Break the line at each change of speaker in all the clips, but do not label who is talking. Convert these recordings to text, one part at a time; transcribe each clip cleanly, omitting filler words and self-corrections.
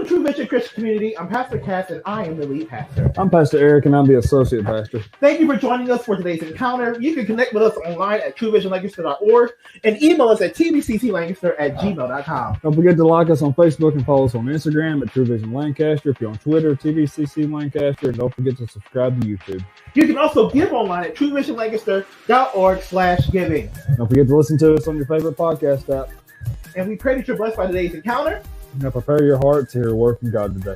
True Vision Christian Community. I'm Pastor Cas, and I am the lead pastor.
I'm Pastor Eric, and I'm the associate pastor.
Thank you for joining us for today's encounter. You can connect with us online at truevisionlancaster.org and email us at tvcclancaster@gmail.com.
Don't forget to like us on Facebook and follow us on Instagram at True Vision Lancaster. If you're on Twitter, TVCC Lancaster. And don't forget to subscribe to YouTube.
You can also give online at truevisionlancaster.org/giving.
Don't forget to listen to us on your favorite podcast app.
And we pray that you're blessed by today's encounter.
Now prepare your heart to hear a word from God today.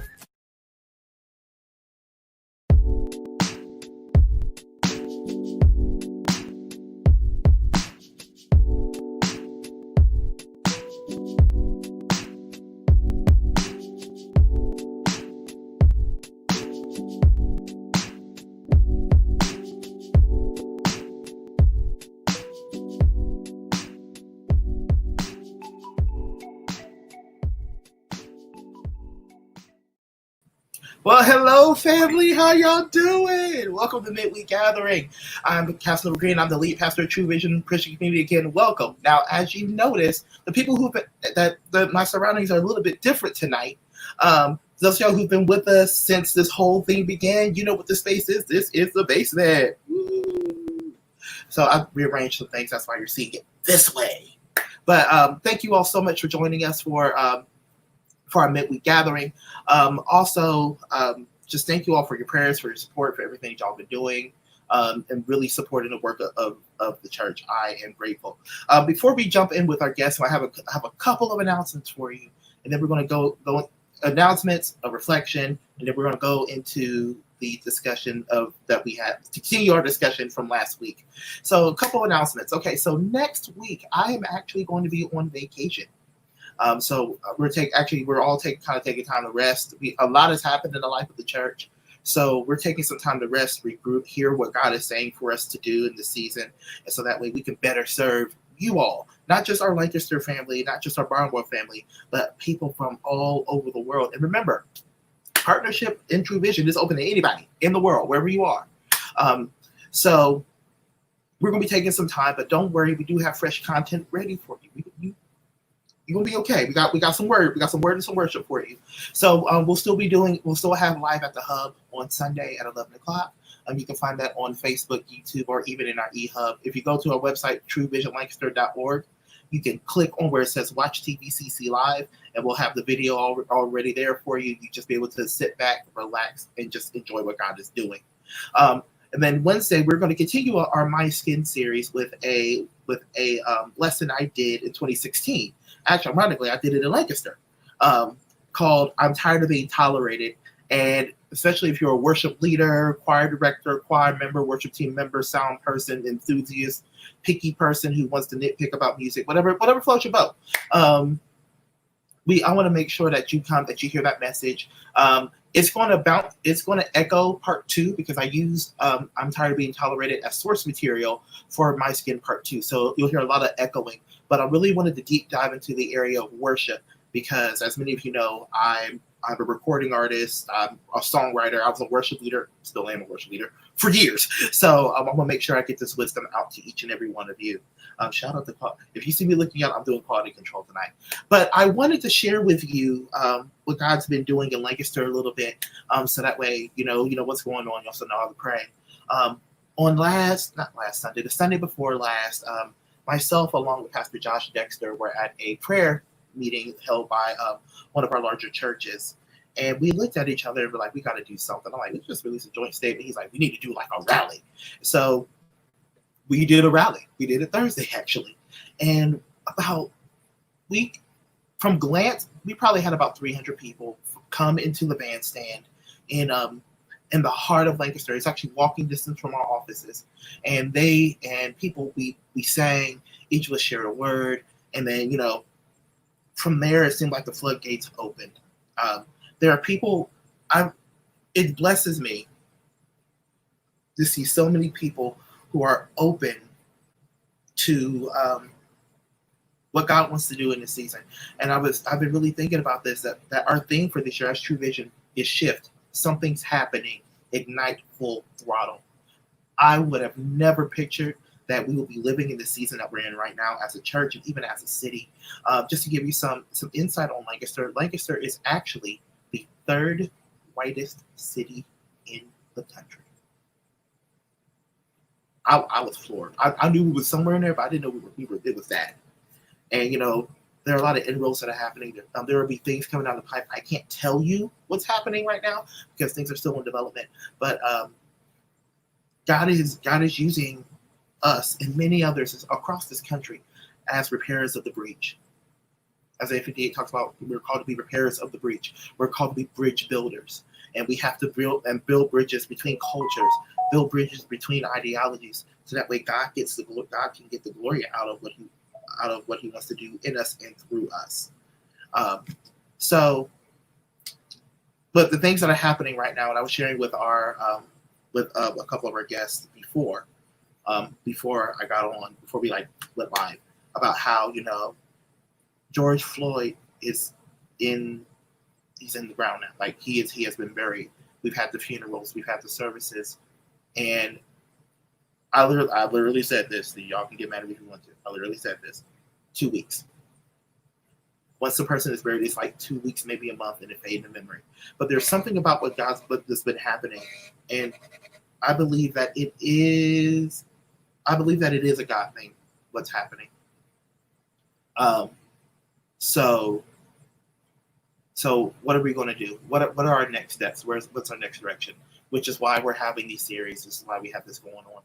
Well, hello, family. How y'all doing? Welcome to Midweek Gathering. I'm Pastor Green. I'm the lead pastor of True Vision Christian Community. Again, welcome. Now, as you notice, the people my surroundings are a little bit different tonight. Those of y'all who've been with us since this whole thing began, you know what this space is. This is the basement. Woo. So I've rearranged some things. That's why you're seeing it this way. But thank you all so much for joining us for our midweek gathering. Just thank you all for your prayers, for your support, for everything y'all been doing, and really supporting the work of the church. I am grateful. Before we jump in with our guests, I have a couple of announcements for you, and then we're going to go announcements, a reflection, and then we're going to go into the discussion that we had to continue our discussion from last week. So a couple of announcements. Okay, so next week I am actually going to be on vacation. So we're all taking time to rest. A lot has happened in the life of the church. So we're taking some time to rest, regroup, hear what God is saying for us to do in this season. And so that way we can better serve you all, not just our Lancaster family, not just our Barnwell family, but people from all over the world. And remember, partnership in True Vision is open to anybody in the world, wherever you are. So we're going to be taking some time, but don't worry. We do have fresh content ready for you. You're gonna be okay. We got some word and some worship for you. So we'll still have live at the hub on Sunday at 11 o'clock. You can find that on Facebook, YouTube, or even in our eHub. If you go to our website, truevisionlancaster.org, you can click on where it says Watch TVCC Live, and we'll have the video already there for you. You just be able to sit back, relax, and just enjoy what God is doing. And then Wednesday, we're going to continue our My Skin series with a lesson I did in 2016. Actually, ironically, I did it in Lancaster, called I'm Tired of Being Tolerated. And especially if you're a worship leader, choir director, choir member, worship team member, sound person, enthusiast, picky person who wants to nitpick about music, whatever floats your boat. I want to make sure that you hear that message. It's going to echo part 2 because I used I'm Tired of Being Tolerated as source material for My Skin part 2. So you'll hear a lot of echoing. But I really wanted to deep dive into the area of worship because, as many of you know, I'm a recording artist, I'm a songwriter, I was a worship leader, still am a worship leader for years. So I want to make sure I get this wisdom out to each and every one of you. Shout out to Paul. If you see me looking out, I'm doing quality control tonight. But I wanted to share with you what God's been doing in Lancaster a little bit, so that way you know what's going on. You also know how to pray. The Sunday before last, myself along with Pastor Josh Dexter were at a prayer meeting held by one of our larger churches. And we looked at each other and were like, we got to do something. I'm like, let's just release a joint statement. He's like, we need to do like a rally. So we did a rally. We did it Thursday, actually. And from glance, we probably had about 300 people come into the bandstand in the heart of Lancaster. It's actually walking distance from our offices. And we sang, each of us shared a word. And then, from there, it seemed like the floodgates opened. There are people, it blesses me to see so many people who are open to what God wants to do in this season. And I've been really thinking about this, that our theme for this year as True Vision is shift. Something's happening, ignite full throttle. I would have never pictured that we will be living in the season that we're in right now as a church and even as a city. Just to give you some insight on Lancaster, Lancaster is actually third whitest city in the country. I was floored. I knew we was somewhere in there, but I didn't know it was that. And there are a lot of inroads that are happening. There will be things coming down the pipe. I can't tell you what's happening right now because things are still in development. But God is using us and many others across this country as repairers of the breach. Isaiah 58 talks about we're called to be repairers of the breach. We're called to be bridge builders. And we have to build bridges between cultures, build bridges between ideologies, so that way God can get the glory out of what He wants to do in us and through us. But the things that are happening right now, and I was sharing with a couple of our guests before I got on, before we went live, about how George Floyd he's in the ground now. He has been buried. We've had the funerals, we've had the services, and I literally said this. Y'all can get mad at me if you want to. I literally said this. 2 weeks. Once the person is buried, it's 2 weeks, maybe a month, and it fades in memory. But there's something about that's been happening, and I believe that it is a God thing. What's happening? So what are we going to do? What are our next steps? What's our next direction? Which is why we're having these series. This is why we have this going on.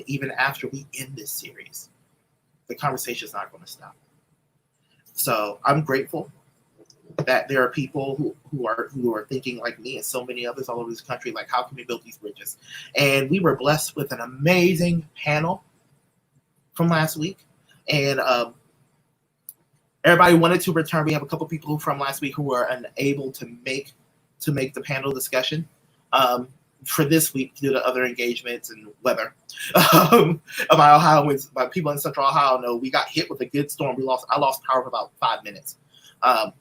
Even after we end this series, the conversation is not going to stop. So I'm grateful that there are people who are thinking like me and so many others all over this country. How can we build these bridges? And we were blessed with an amazing panel from last week, and everybody wanted to return. We have a couple people from last week who were unable to make the panel discussion for this week due to other engagements and weather. About Ohio, my people in Central Ohio know we got hit with a good storm. I lost power for about 5 minutes. But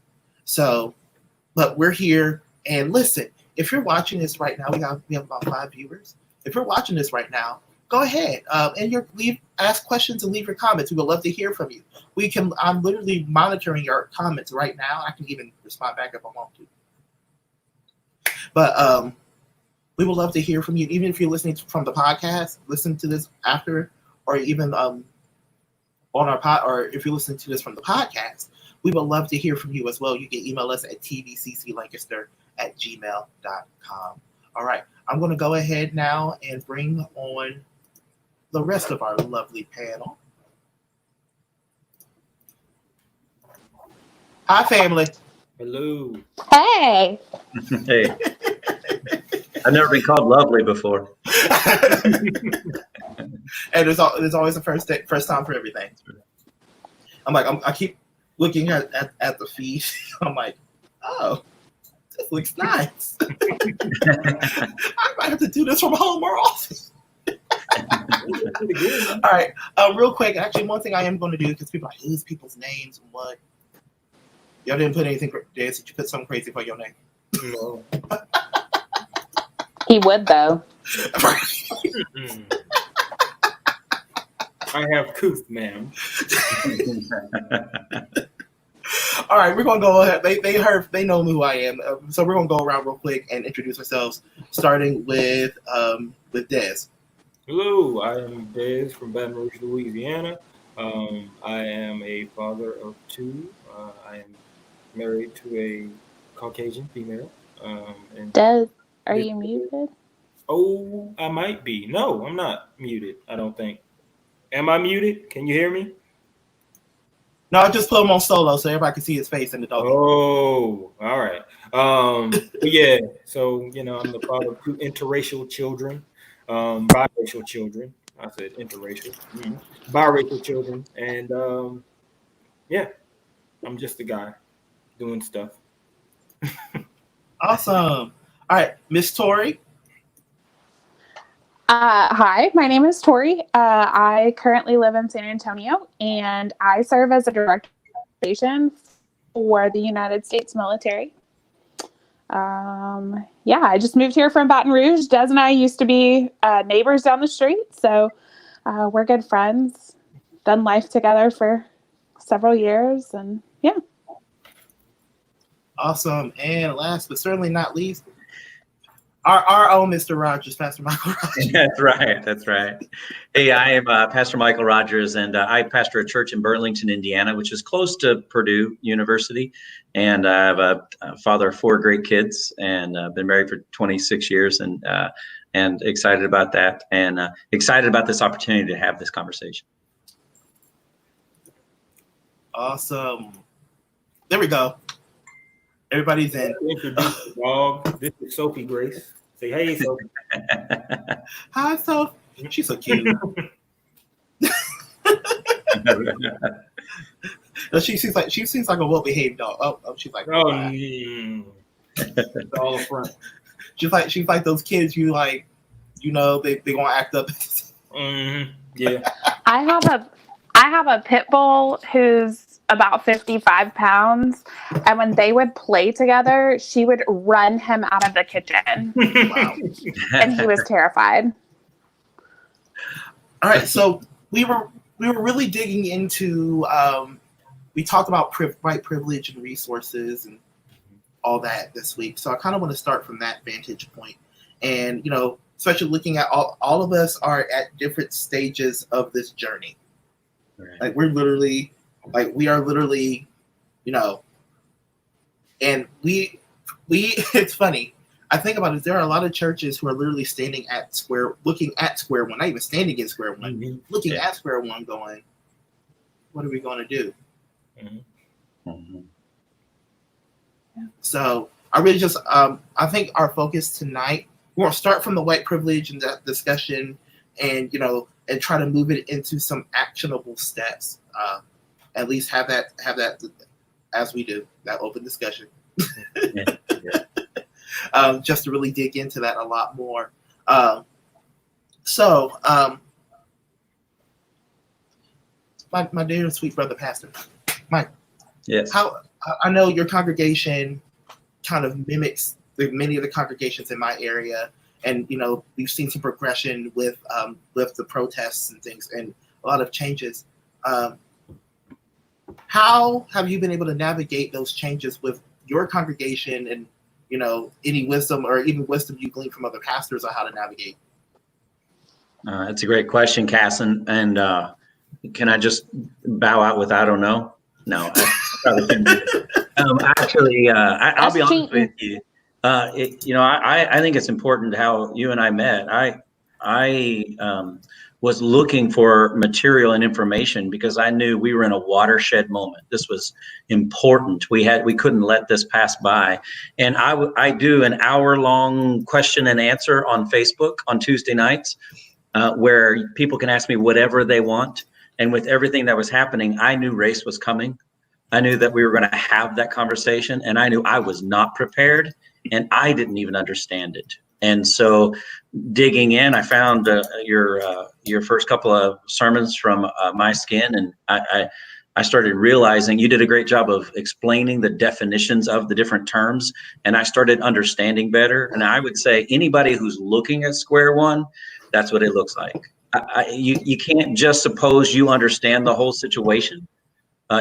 we're here. And listen, if you're watching this right now, we have about 5 viewers. If you're watching this right now, go ahead and ask questions and leave your comments. We would love to hear from you. I'm literally monitoring your comments right now. I can even respond back if I want to. But we would love to hear from you, even if you're listening from the podcast. Listen to this after, or even on our or if you're listening to this from the podcast, we would love to hear from you as well. You can email us at tvcclancaster@gmail.com. All right, I'm going to go ahead now and bring on the rest of our lovely panel. Hi, family.
Hello.
Hey.
Hey. I've never been called lovely before.
And there's always a first time for everything. I keep looking at the feed. I'm like, oh, this looks nice. I might have to do this from home more often. All right, real quick. Actually, one thing I am going to do, because people are like, who's people's names and what? Y'all didn't put anything. Did you put something crazy for your name?
No.
He would, though.
I have couth, ma'am.
All right, we're gonna go ahead. They know who I am, so we're gonna go around real quick and introduce ourselves, starting with Dez.
Hello, I am Dez from Baton Rouge, Louisiana. I am a father of 2. I am married to a Caucasian female.
Dez, are you muted?
Oh, I might be. No, I'm not muted, I don't think. Am I muted? Can you hear me?
No, I just put him on solo so everybody can see his face in the dog.
Oh, all right. But yeah, so I'm the father of 2 interracial children, biracial children. I said interracial, biracial children, and yeah, I'm just a guy doing stuff.
Awesome. All right, Miss Tori.
Hi, my name is Tori. I currently live in San Antonio, and I serve as a director for the United States military. I just moved here from Baton Rouge. Des and I used to be neighbors down the street, so we're good friends. Done life together for several years, and yeah.
Awesome. And last but certainly not least, our own Mr. Rogers, Pastor Michael Rogers.
That's right. That's right. Hey, I am Pastor Michael Rogers, and I pastor a church in Burlington, Indiana, which is close to Purdue University. And I have a father of 4 great kids, and been married for 26 years, and excited about that, and excited about this opportunity to have this conversation.
Awesome. There we go. Everybody's in.
Introduce the dog. This is Sophie Grace. Say hey, Sophie.
Hi, Sophie. She's so cute. She seems like a well-behaved dog. Oh, she's like.
Oh, it's all up front.
She's like those kids you like. You know they gonna act up.
Yeah.
I have a pit bull who's about 55 pounds, and when they would play together, she would run him out of the kitchen.
Wow.
And he was terrified.
All right, so we were really digging into. We talked about white privilege and resources and all that this week. So I kind of want to start from that vantage point, and especially looking at all of us are at different stages of this journey.
Right.
Like we are literally, and we it's funny. I think about it. There are a lot of churches who are literally looking at square one, not even standing in square one, looking at square one, going, "What are we going to do?"
Mm-hmm. Mm-hmm.
So I really just, I think our focus tonight, we're going to start from the white privilege and that discussion, and and try to move it into some actionable steps. At least have that as we do that open discussion. Just to really dig into that a lot more. So my dear sweet brother pastor, Mike.
Yes.
How I know your congregation kind of mimics many of the congregations in my area, and we've seen some progression with the protests and things, and a lot of changes. How have you been able to navigate those changes with your congregation, and any wisdom or even wisdom you glean from other pastors on how to navigate?
That's a great question, Cass, and can I just bow out with I don't know? No, I probably couldn't. Actually, I'll be honest with you. I think it's important how you and I met. I was looking for material and information because I knew we were in a watershed moment. This was important. We couldn't let this pass by. And I do an hour-long question and answer on Facebook on Tuesday nights, where people can ask me whatever they want. And with everything that was happening, I knew race was coming. I knew that we were going to have that conversation, and I knew I was not prepared, and I didn't even understand it. And so digging in, I found your first couple of sermons from My Skin, and I started realizing you did a great job of explaining the definitions of the different terms, and I started understanding better. And I would say anybody who's looking at square one, that's what it looks like. You can't just suppose you understand the whole situation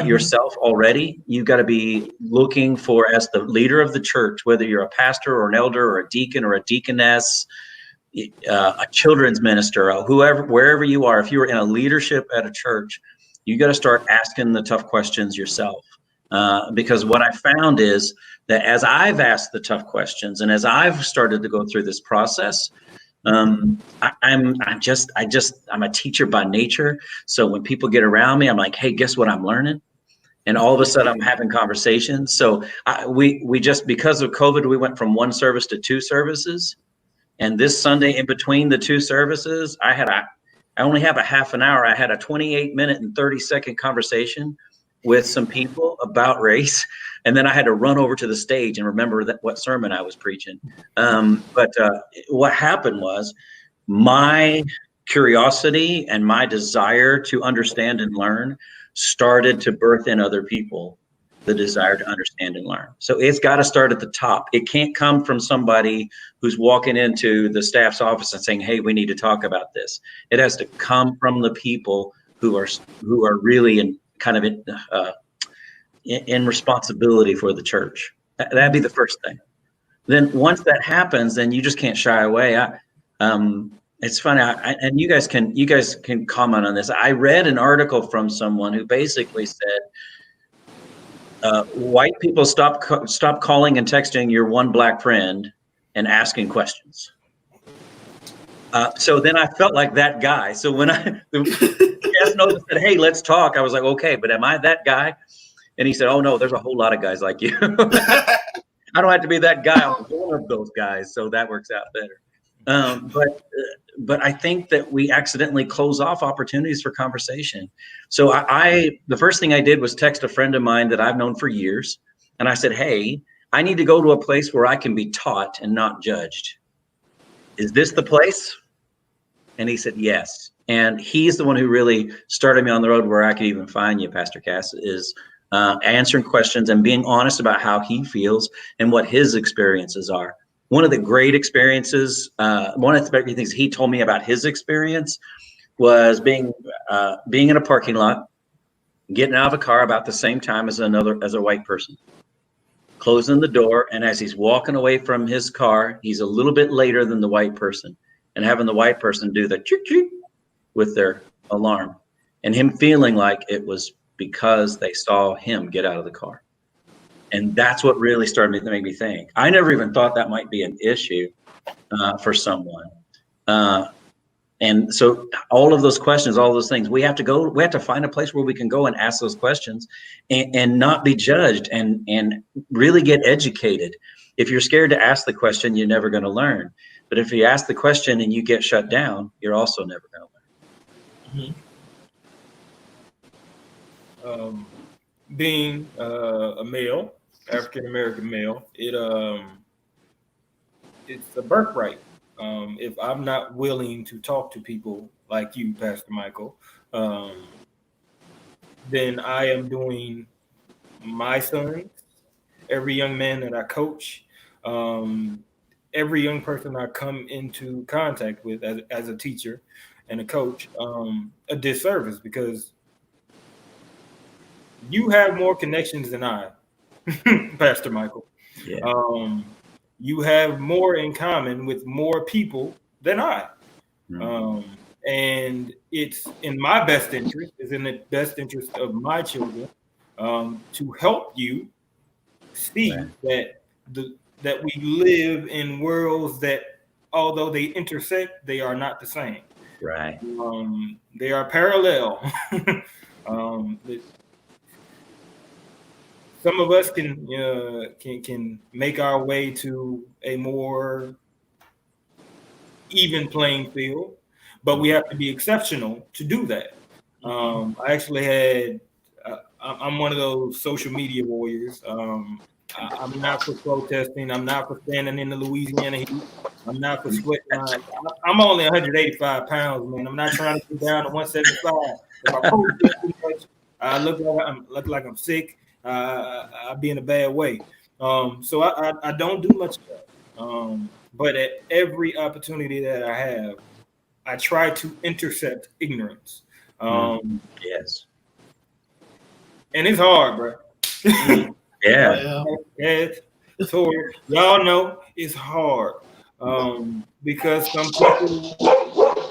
yourself already. You've got to be looking for, as the leader of the church, whether you're a pastor or an elder or a deacon or a deaconess, a children's minister, wherever you are, if you are in a leadership at a church, you got to start asking the tough questions yourself. Because what I found is that as I've asked the tough questions and as I've started to go through this process, I'm a teacher by nature. So when people get around me, I'm like, hey, guess what I'm learning? And all of a sudden I'm having conversations. So we just, because of COVID, we went from one service to 2 services. And this Sunday in between the 2 services, I only have a half an hour. I had a 28-minute and 30-second conversation with some people about race. And then I had to run over to the stage and remember what sermon I was preaching. But what happened was my curiosity and my desire to understand and learn started to birth in other people the desire to understand and learn. So it's got to start at the top. It can't come from somebody who's walking into the staff's office and saying, hey, we need to talk about this. It has to come from the people who are really in responsibility for the church. That'd be the first thing. Then once that happens, then you just can't shy away. It's funny, and you guys can comment on this. I read an article from someone who basically said, white people stop calling and texting your one black friend and asking questions. So then I felt like that guy. So when Cass noticed that, hey, let's talk, I was like, okay, but am I that guy? And he said, oh no, there's a whole lot of guys like you. I don't have to be that guy. I'm one of those guys, so that works out better. But I think that we accidentally close off opportunities for conversation. So the first thing I did was text a friend of mine that I've known for years, and I said, hey, I need to go to a place where I can be taught and not judged. Is this the place? And he said, yes. And he's the one who really started me on the road where I could even find you, Pastor Cas, is answering questions and being honest about how he feels and what his experiences are. One of the great experiences, one of the things he told me about his experience was being in a parking lot, getting out of a car about the same time as a white person, closing the door. And as he's walking away from his car, he's a little bit later than the white person, and having the white person do the choo choo with their alarm, and him feeling like it was because they saw him get out of the car. And that's what really started to make me think. I never even thought that might be an issue for someone. And so all of those questions, all those things, we have to find a place where we can go and ask those questions and not be judged and really get educated. If you're scared to ask the question, you're never going to learn. But if you ask the question and you get shut down, you're also never going to learn.
Being a male, African American male, it's a birthright. If I'm not willing to talk to people like you, Pastor Michael, then I am doing my sons, every young man that I coach, every young person I come into contact with as a teacher and a coach, a disservice, because you have more connections than I, Pastor Michael.
Yeah.
You have more in common with more people than I. And it's in my best interest, it's in the best interest of my children, to help you see that we live in worlds that, although they intersect, they are not the same.
Right.
They are parallel. Some of us can make our way to a more even playing field, but we have to be exceptional to do that. I actually had, I'm one of those social media warriors. I'm not for protesting. I'm not for standing in the Louisiana heat. I'm not for sweating. I'm only 185 pounds, man. I'm not trying to get down to 175. If I protest too much, I look like I'm sick. I'll be in a bad way. So I don't do much of that. But at every opportunity that I have, I try to intercept ignorance.
Yes.
And it's hard, bro.
Yeah.
So y'all know it's hard because some people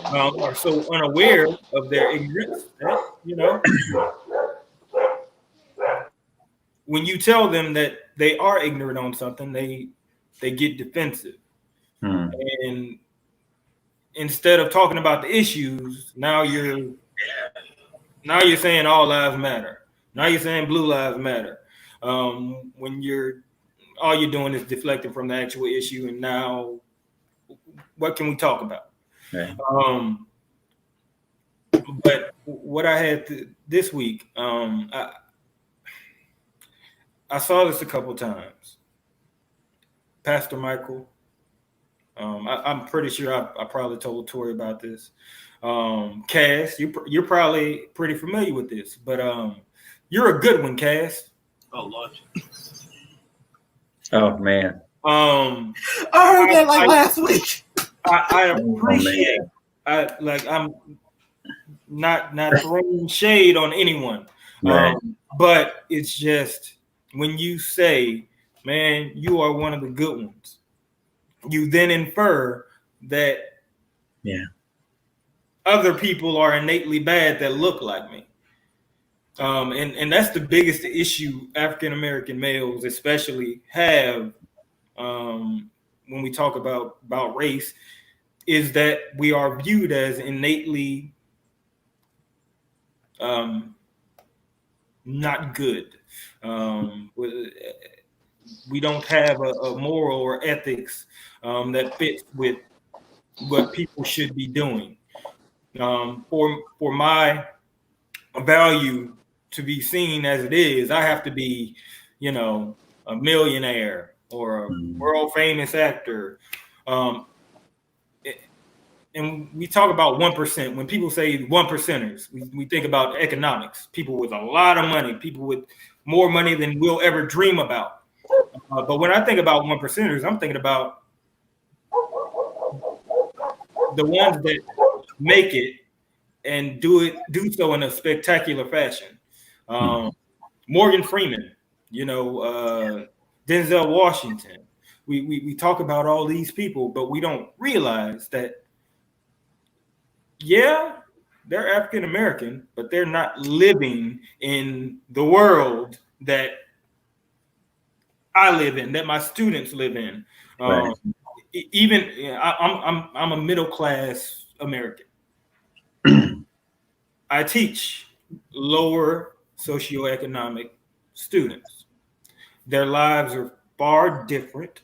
are so unaware of their ignorance that, when you tell them that they are ignorant on something, they get defensive. And instead of talking about the issues, now you're saying all lives matter. Now you're saying blue lives matter. When all you're doing is deflecting from the actual issue, and now what can we talk about?
Right.
But what I had this week, I saw this a couple times. Pastor Michael, I'm pretty sure I probably told Tori about this. Cass, you're probably pretty familiar with this, but you're a good one, Cass.
Oh Lord.
Oh man.
I heard that last week.
I appreciate. I'm not throwing shade on anyone,
Right.
but it's just when you say man, you are one of the good ones. You then infer that other people are innately bad that look like me. And that's the biggest issue African-American males especially have when we talk about race, is that we are viewed as innately not good. We don't have a moral or ethics that fits with what people should be doing. For my value to be seen as it is, I have to be, a millionaire or a world famous actor. And we talk about 1%. When people say 1%ers, we think about economics. People with a lot of money, people with more money than we'll ever dream about. But when I think about 1%ers, I'm thinking about the ones that make it and do so in a spectacular fashion. Morgan Freeman, Denzel Washington. We talk about all these people, but we don't realize that, they're African American, but they're not living in the world that I live in, that my students live in. Right. I'm a middle class American. I teach lower socioeconomic students. Their lives are far different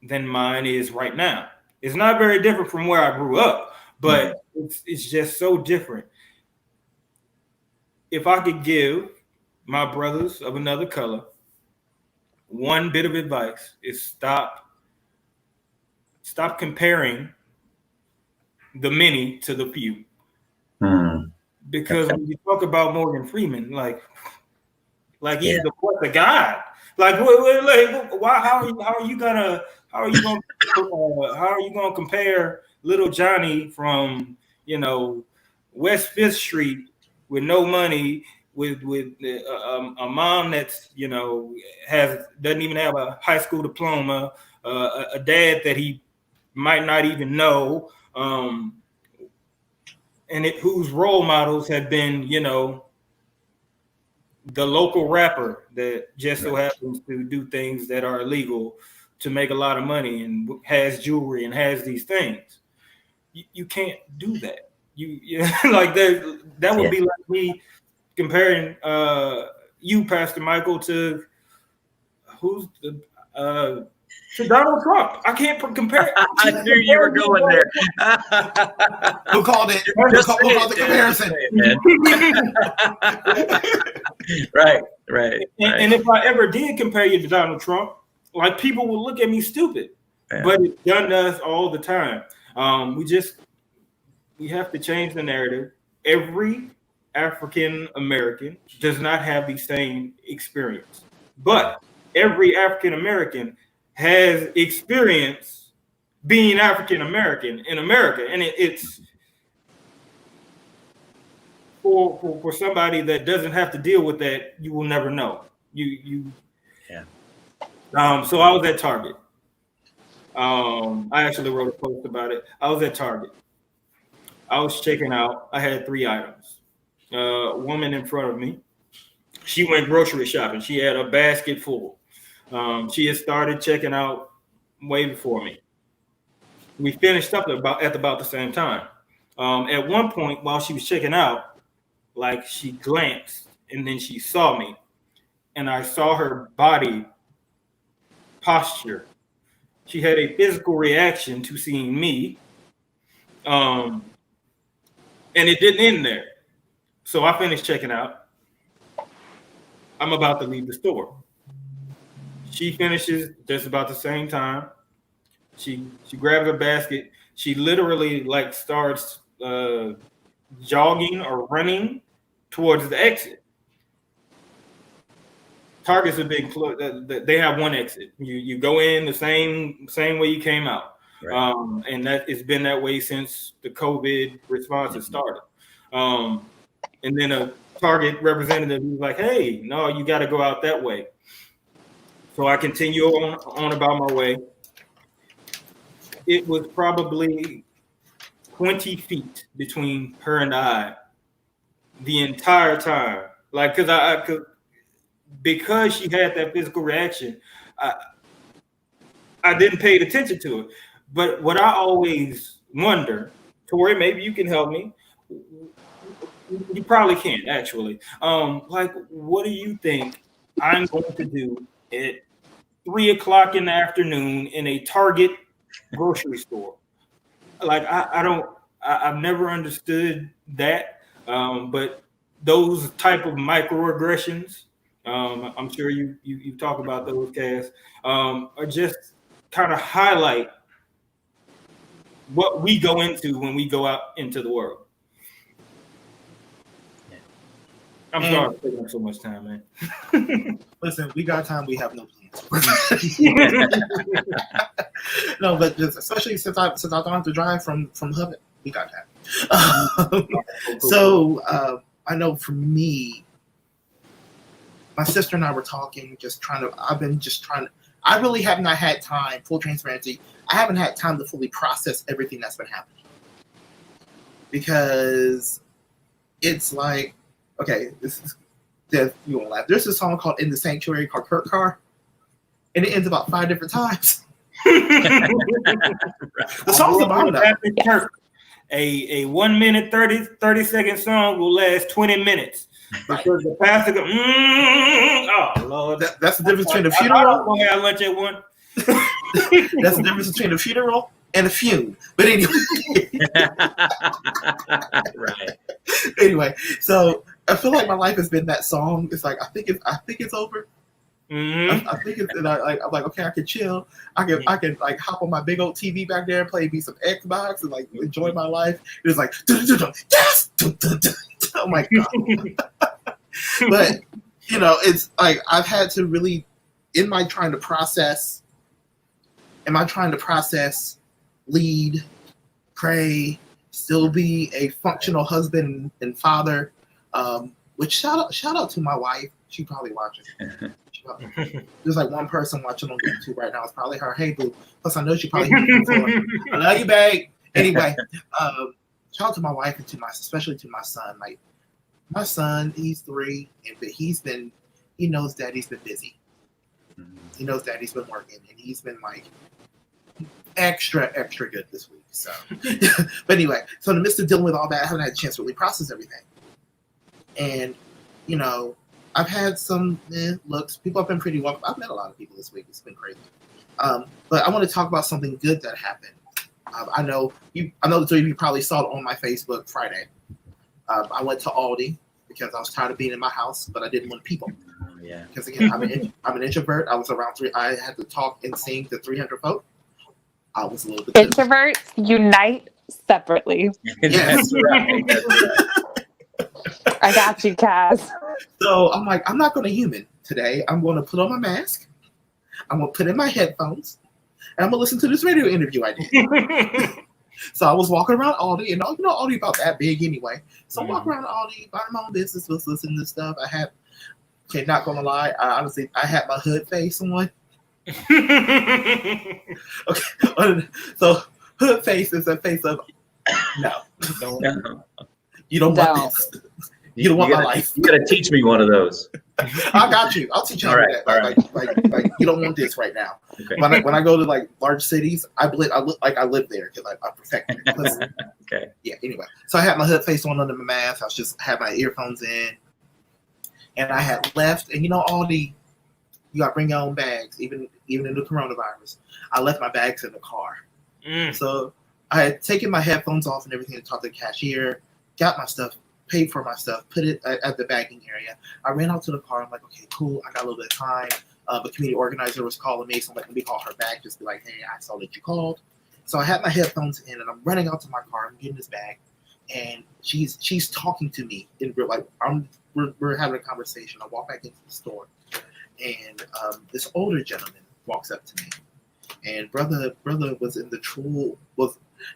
than mine is right now. It's not very different from where I grew up, but it's just so different. If I could give my brothers of another color one bit of advice, is stop comparing the many to the few. Because when you talk about Morgan Freeman, like he's the God. Like, why? How are you gonna compare little Johnny from West Fifth Street with no money with a mom that's doesn't even have a high school diploma, a dad that he might not even know, and whose role models have been the local rapper that just so happens to do things that are illegal to make a lot of money and has jewelry and has these things. You can't do that. You like that would be like me comparing you, Pastor Michael, to to Donald Trump. I can't compare.
I knew you were going there.
Who called it? Who called the comparison?
Right.
And if I ever did compare you to Donald Trump, like, people would look at me stupid. Yeah. But it's done to us all the time. We have to change the narrative. Every African American does not have the same experience, but every African American has experience being African American in America, and it's for somebody that doesn't have to deal with that. You will never know. So I was at Target. I actually wrote a post about it. I was at Target. I was checking out. I had 3 items. A woman in front of me, she went grocery shopping. She had a basket full. She had started checking out way before me. We finished up at about the same time. At one point, while she was checking out, like, she glanced and then she saw me, and I saw her body posture. She had a physical reaction to seeing me, and it didn't end there. So I finished checking out. I'm about to leave the store. She finishes just about the same time. She grabs her basket. She literally starts jogging or running towards the exit. Target's a big club. They have one exit. You go in the same way you came out. Right. And that it's been that way since the COVID response has started. And then a Target representative was like, "Hey, no, you got to go out that way." So I continue on about my way. It was probably 20 feet between her and I the entire time. Like, because she had that physical reaction, I didn't pay attention to it. But what I always wonder, Tori, maybe you can help me. You probably can't, actually. Like, what do you think I'm going to do at 3:00 in the afternoon in a Target grocery store? Like, I've never understood that. But those type of microaggressions, I'm sure you talk about those, Cass, are just kind of highlight what we go into when we go out into the world. I'm sorry for taking up so much time, man.
Listen, we got time. We have no plans. No, but just, especially since I don't have to drive from Hubble, we got time. So I know for me, my sister and I were talking, I really have not had time, full transparency, I haven't had time to fully process everything that's been happening. Because it's like, okay, you won't laugh. There's a song called "In the Sanctuary" called "Kurt Carr," and it ends about 5 different times. The song's about that.
A 1 minute 30 second song will last 20 minutes. Because the pastor goes, oh Lord.
That's the difference between a funeral.
I'm gonna have lunch at 1.
That's the difference between a funeral and a fume. But anyway.
Right.
Anyway, so I feel like my life has been that song. It's like I think it's over.
Mm-hmm.
I think it's, and I'm like, okay, I can chill. I can like hop on my big old TV back there and play me some Xbox and like enjoy my life. It's like yes, oh my god. But it's like I've had to really, am I trying to process, lead, pray, still be a functional husband and father. Which shout out to my wife. She probably watches. There's like one person watching on YouTube right now. It's probably her. Hey, boo. Plus, I know she probably hears me before. I love you, babe. Anyway, shout out to my wife and especially to my son. Like, my son, he's 3, but he knows daddy's been busy. He knows daddy's been working, and he's been like extra good this week. So, but anyway, so in the midst of dealing with all that, I haven't had a chance to really process everything. And, I've had some looks. People have been pretty welcome. I've met a lot of people this week. It's been crazy. But I want to talk about something good that happened. I know the 3 of you probably saw it on my Facebook Friday. I went to Aldi because I was tired of being in my house, but I didn't want people.
Yeah.
Because again, I'm an introvert. I was around 3. I had to talk and sing to 300 folks. I was a little bit.
Introverts unite separately.
Yes.
That's right.
I got you, Cas.
So I'm like, I'm not going to human today. I'm going to put on my mask. I'm going to put in my headphones. And I'm going to listen to this radio interview I did. So I was walking around Aldi. And Aldi about that big anyway. So I walk around Aldi, buying my own business, was listening to stuff. Not going to lie, I had my hood face on. Okay. So hood face is a face of, no. You don't want this. You don't want my life.
You gotta teach me one of those.
I got you. I'll teach you how to do that.
All right.
Like you don't want this right now.
Okay.
When I go to like large cities, I look like I live there because I perfect it.
Okay.
Yeah. Anyway, so I had my hood face on under my mask. I was just had my earphones in, and I had left. And Aldi, you got to bring your own bags, even in the coronavirus. I left my bags in the car. So I had taken my headphones off and everything to talk to the cashier. Got my stuff, paid for my stuff, put it at the bagging area. I ran out to the car. I'm like, okay, cool. I got a little bit of time. The community organizer was calling me, so I'm like, let me call her back, just be like, hey, I saw that you called. So I had my headphones in, and I'm running out to my car. I'm getting this bag, and she's talking to me in real life. We're having a conversation. I walk back into the store, and this older gentleman walks up to me, and brother was in the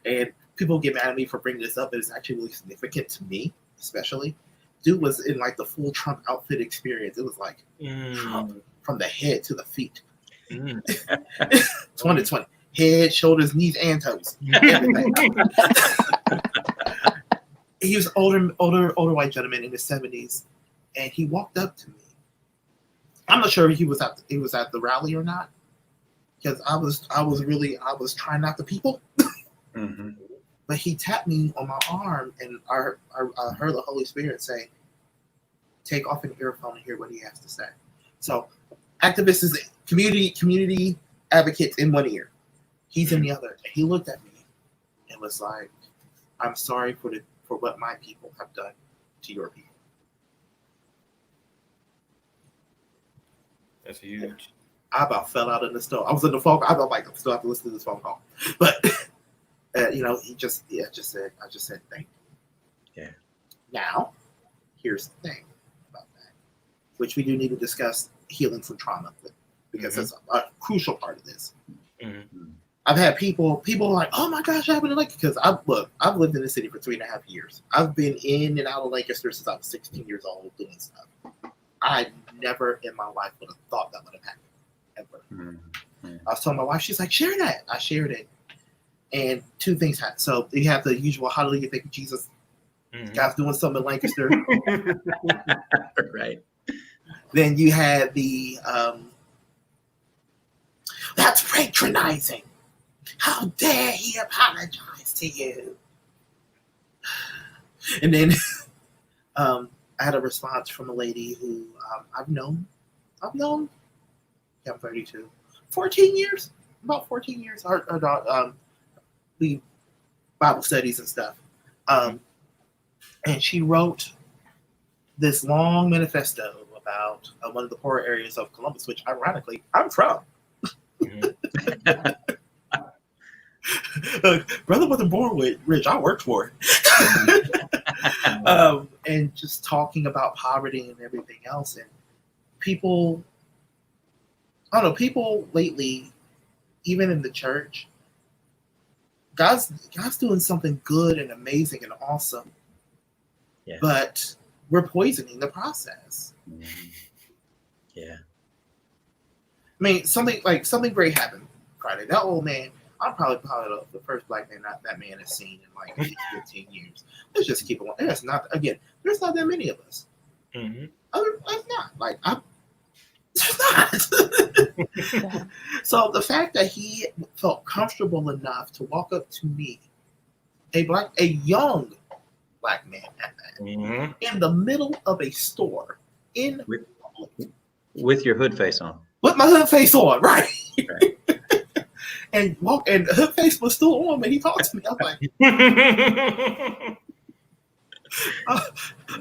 and people get mad at me for bringing this up, but it's actually really significant to me, especially. Dude was in like the full Trump outfit experience. It was like Trump, from the head to the feet.
Mm.
2020. Head, shoulders, knees, and toes. Everything. He was older white gentleman in his 70s, and he walked up to me. I'm not sure if he was at the rally or not, because I was trying not to people.
Mm-hmm.
But he tapped me on my arm, and I heard the Holy Spirit say, "Take off an earphone and hear what he has to say." So, activists is community advocates in one ear. He's in the other. And he looked at me and was like, "I'm sorry for what my people have done to your people."
That's huge.
I about fell out in the stove. I was in the phone. I was like, I still have to listen to this phone call. But he just said, I just said thank you.
Yeah.
Now, here's the thing about that, which we do need to discuss healing from trauma, because that's a crucial part of this.
Mm-hmm.
I've had people like, oh my gosh, I happened to Lancaster, because I've lived in the city for 3.5 years. I've been in and out of Lancaster since I was 16 years old doing stuff. I never in my life would have thought that would have happened, ever.
Mm-hmm.
I was telling my wife, she's like, share that. I shared it. And two things happened. So you have the usual hallelujah, thank you, Jesus.
Mm-hmm.
God's doing something in Lancaster.
Right.
Then you had the, that's patronizing. How dare he apologize to you? And then I had a response from a lady who I've known, yeah, I'm 32, 14 years, about 14 years. We Bible studies and stuff. And she wrote this long manifesto about one of the poorer areas of Columbus, which ironically I'm from.
Mm-hmm.
Brother wasn't born with rich. I worked for it. And just talking about poverty and everything else. And people lately, even in the church, God's doing something good and amazing and awesome.
Yeah.
But we're poisoning the process.
Mm-hmm. Yeah.
I mean, something great happened Friday. That old man, I'm probably the first black man that man has seen in like 15 years. Let's just keep it on. There's not that many of us.
Mm-hmm.
There's not. So the fact that he felt comfortable enough to walk up to me, a young black man at that,
Mm-hmm.
in the middle of a store
With your hood face on.
with my hood face on, right? and hood face was still on when he talked to me.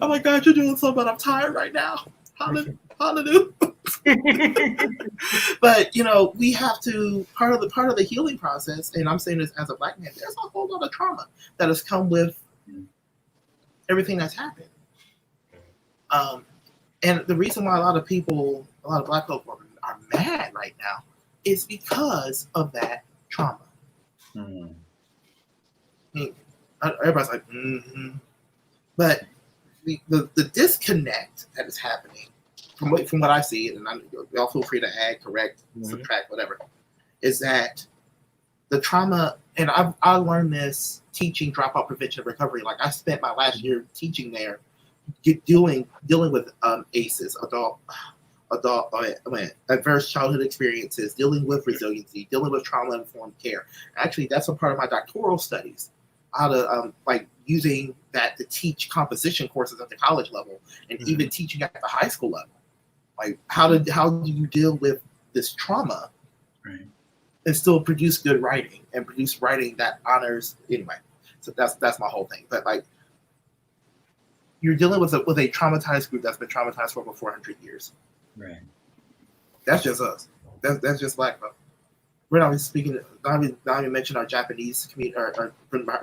I'm like, God, you're doing something, but I'm tired right now. Hallelujah. But we have to part of the healing process, and I'm saying this as a black man, there's a whole lot of trauma that has come with everything that's happened. And the reason why a lot of black people are mad right now is because of that trauma.
Mm-hmm.
I mean, everybody's like, but the disconnect that is happening from what I see, and y'all feel free to add, correct, subtract, whatever, is that the trauma, and I learned this teaching dropout prevention and recovery. Like I spent my last year teaching there, dealing with ACEs, adverse childhood experiences, dealing with resiliency, dealing with trauma-informed care. Actually, that's a part of my doctoral studies, how to using that to teach composition courses at the college level, and even teaching at the high school level. Like how do you deal with this trauma,
right,
and still produce good writing and produce writing that honors anyway. So that's my whole thing. But like, you're dealing with a traumatized group that's been traumatized for over 400 years.
right.
That's just us. That's just black folk. We're not even speaking. Not even mention our Japanese community, or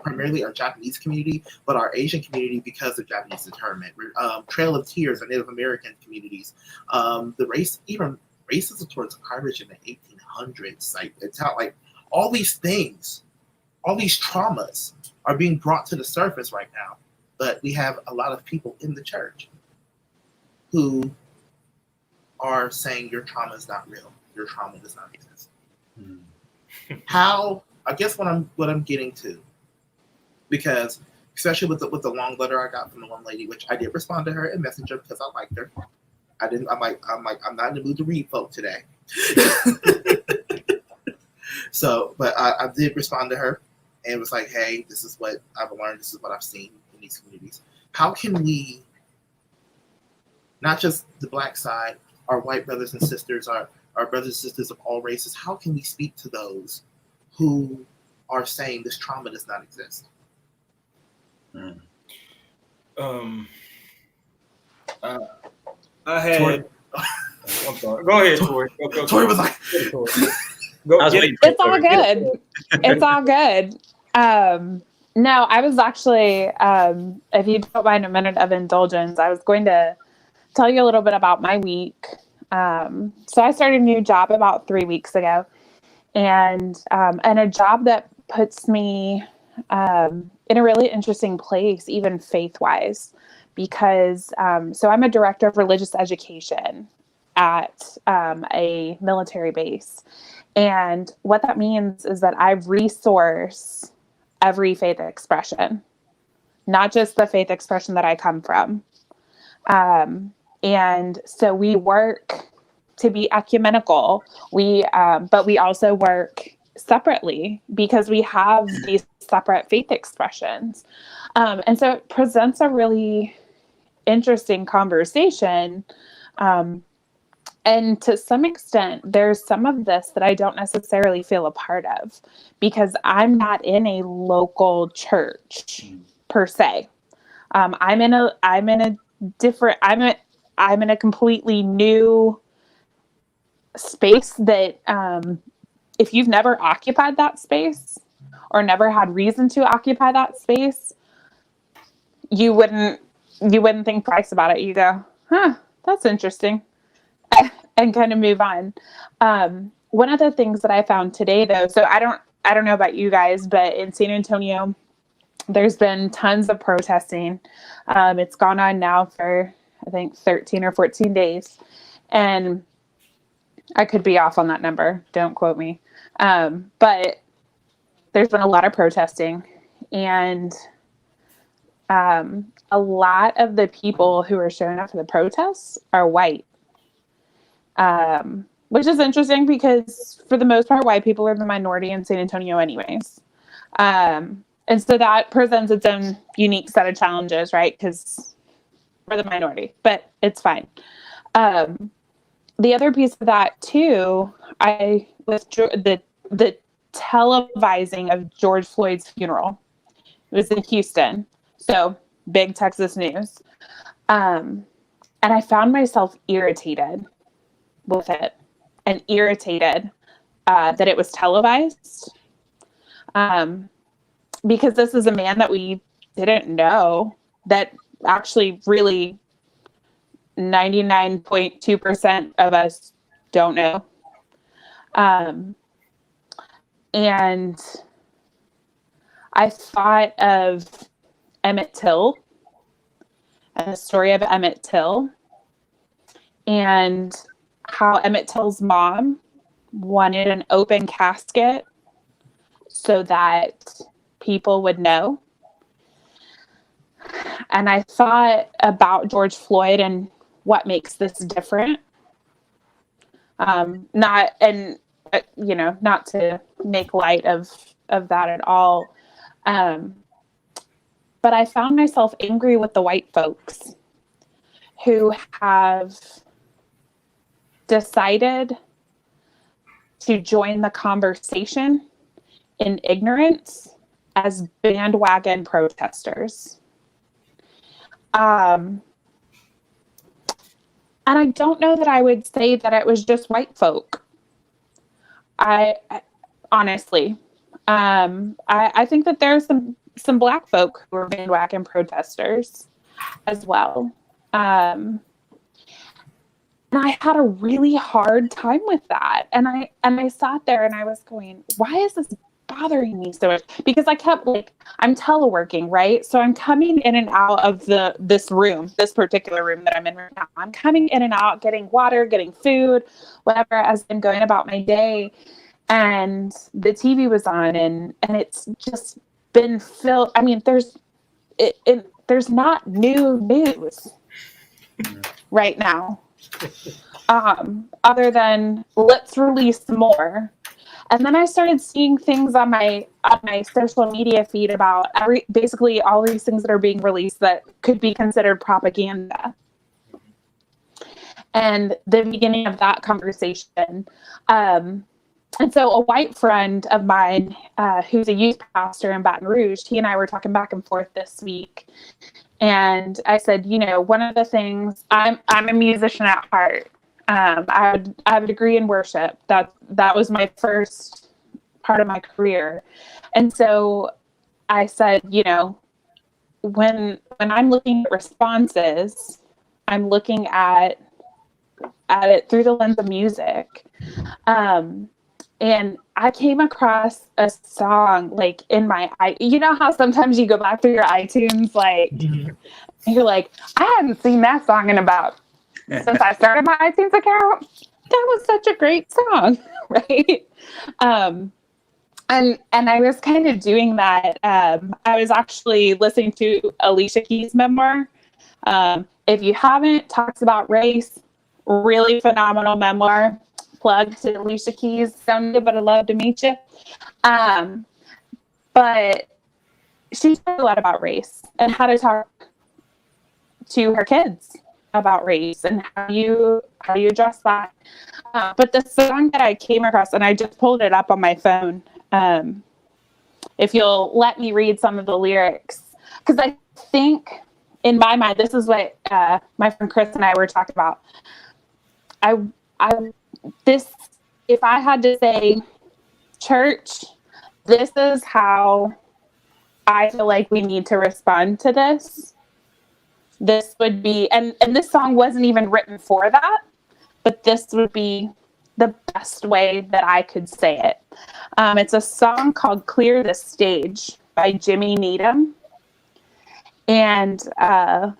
primarily our Japanese community, but our Asian community because of Japanese internment. Trail of Tears, our Native American communities, the racism towards Irish in the 1800s. Like it's how all these things, all these traumas are being brought to the surface right now. But we have a lot of people in the church who are saying your trauma is not real. Your trauma does not exist. How? I guess what I'm getting to, because especially with the long letter I got from the one lady, which I did respond to her in Messenger because I liked her. I didn't. I'm not in the mood to read folk today. So, but I did respond to her and was like, hey, this is what I've learned. This is what I've seen in these communities. How can we, not just the Black side, our white brothers and sisters, our brothers and sisters of all races, how can we speak to those who are saying this trauma does not exist?
I had. I'm sorry. Go ahead, Tori. Go.
Tori was like,
It's all good. It's all good. No, I was actually, if you don't mind a minute of indulgence, I was going to tell you a little bit about my week. So I started a new job about 3 weeks ago, and a job that puts me in a really interesting place, even faith-wise, because so I'm a director of religious education at a military base. And what that means is that I resource every faith expression, not just the faith expression that I come from. And so we work to be ecumenical. But we also work separately because we have these separate faith expressions. And so it presents a really interesting conversation. And to some extent, there's some of this that I don't necessarily feel a part of because I'm not in a local church per se. I'm in a completely new space that, if you've never occupied that space or never had reason to occupy that space, you wouldn't think twice about it. You go, huh, that's interesting. And kind of move on. One of the things that I found today, though, so I don't know about you guys, but in San Antonio, there's been tons of protesting. It's gone on now for, I think, 13 or 14 days. And I could be off on that number. Don't quote me. But there's been a lot of protesting. And a lot of the people who are showing up for the protests are white. Which is interesting because for the most part, white people are the minority in San Antonio anyways. And so that presents its own unique set of challenges, right? Because we're the minority, but it's fine. The other piece of that too, with the televising of George Floyd's funeral, it was in Houston. So big Texas news. And I found myself irritated with it and irritated that it was televised because this is a man that we didn't know, that actually really 99.2% of us don't know. And I thought of Emmett Till and the story of Emmett Till and how Emmett Till's mom wanted an open casket so that people would know. And I thought about George Floyd and what makes this different. Not to make light of that at all. But I found myself angry with the white folks who have decided to join the conversation in ignorance as bandwagon protesters. And I don't know that I would say that it was just white folk. I honestly, I think that there's some black folk who are bandwagon protesters as well. And I had a really hard time with that. And I sat there and I was going, why is this bothering me so much because I kept like, I'm teleworking, right? So I'm coming in and out of this particular room that I'm in right now. I'm coming in and out, getting water, getting food, whatever, as I'm going about my day. And the TV was on, and it's just been filled. I mean, there's not new news right now, other than let's release more. And then I started seeing things on my social media feed about basically all these things that are being released that could be considered propaganda. And the beginning of that conversation. And so a white friend of mine, who's a youth pastor in Baton Rouge, he and I were talking back and forth this week. And I said, one of the things, I'm a musician at heart. I have a degree in worship. That was my first part of my career. And so I said, when I'm looking at responses, I'm looking at it through the lens of music. And I came across a song like in my how sometimes you go back through your iTunes, like you're like, I haven't seen that song in about since I started my iTunes account. That was such a great song, right? And I was kind of doing that. I was actually listening to Alicia Keys' memoir. If you haven't, talks about race, really phenomenal memoir. Plug to Alicia Keys. Sound good, but I'd love to meet you. But she talked a lot about race and how to talk to her kids about race and how you address that. But the song that I came across, and I just pulled it up on my phone, if you'll let me read some of the lyrics, because I think in my mind, this is what my friend Chris and I were talking about. If I had to say, church, this is how I feel like we need to respond to this. This would be, and this song wasn't even written for that, but this would be the best way that I could say it. It's a song called Clear the Stage by Jimmy Needham. And the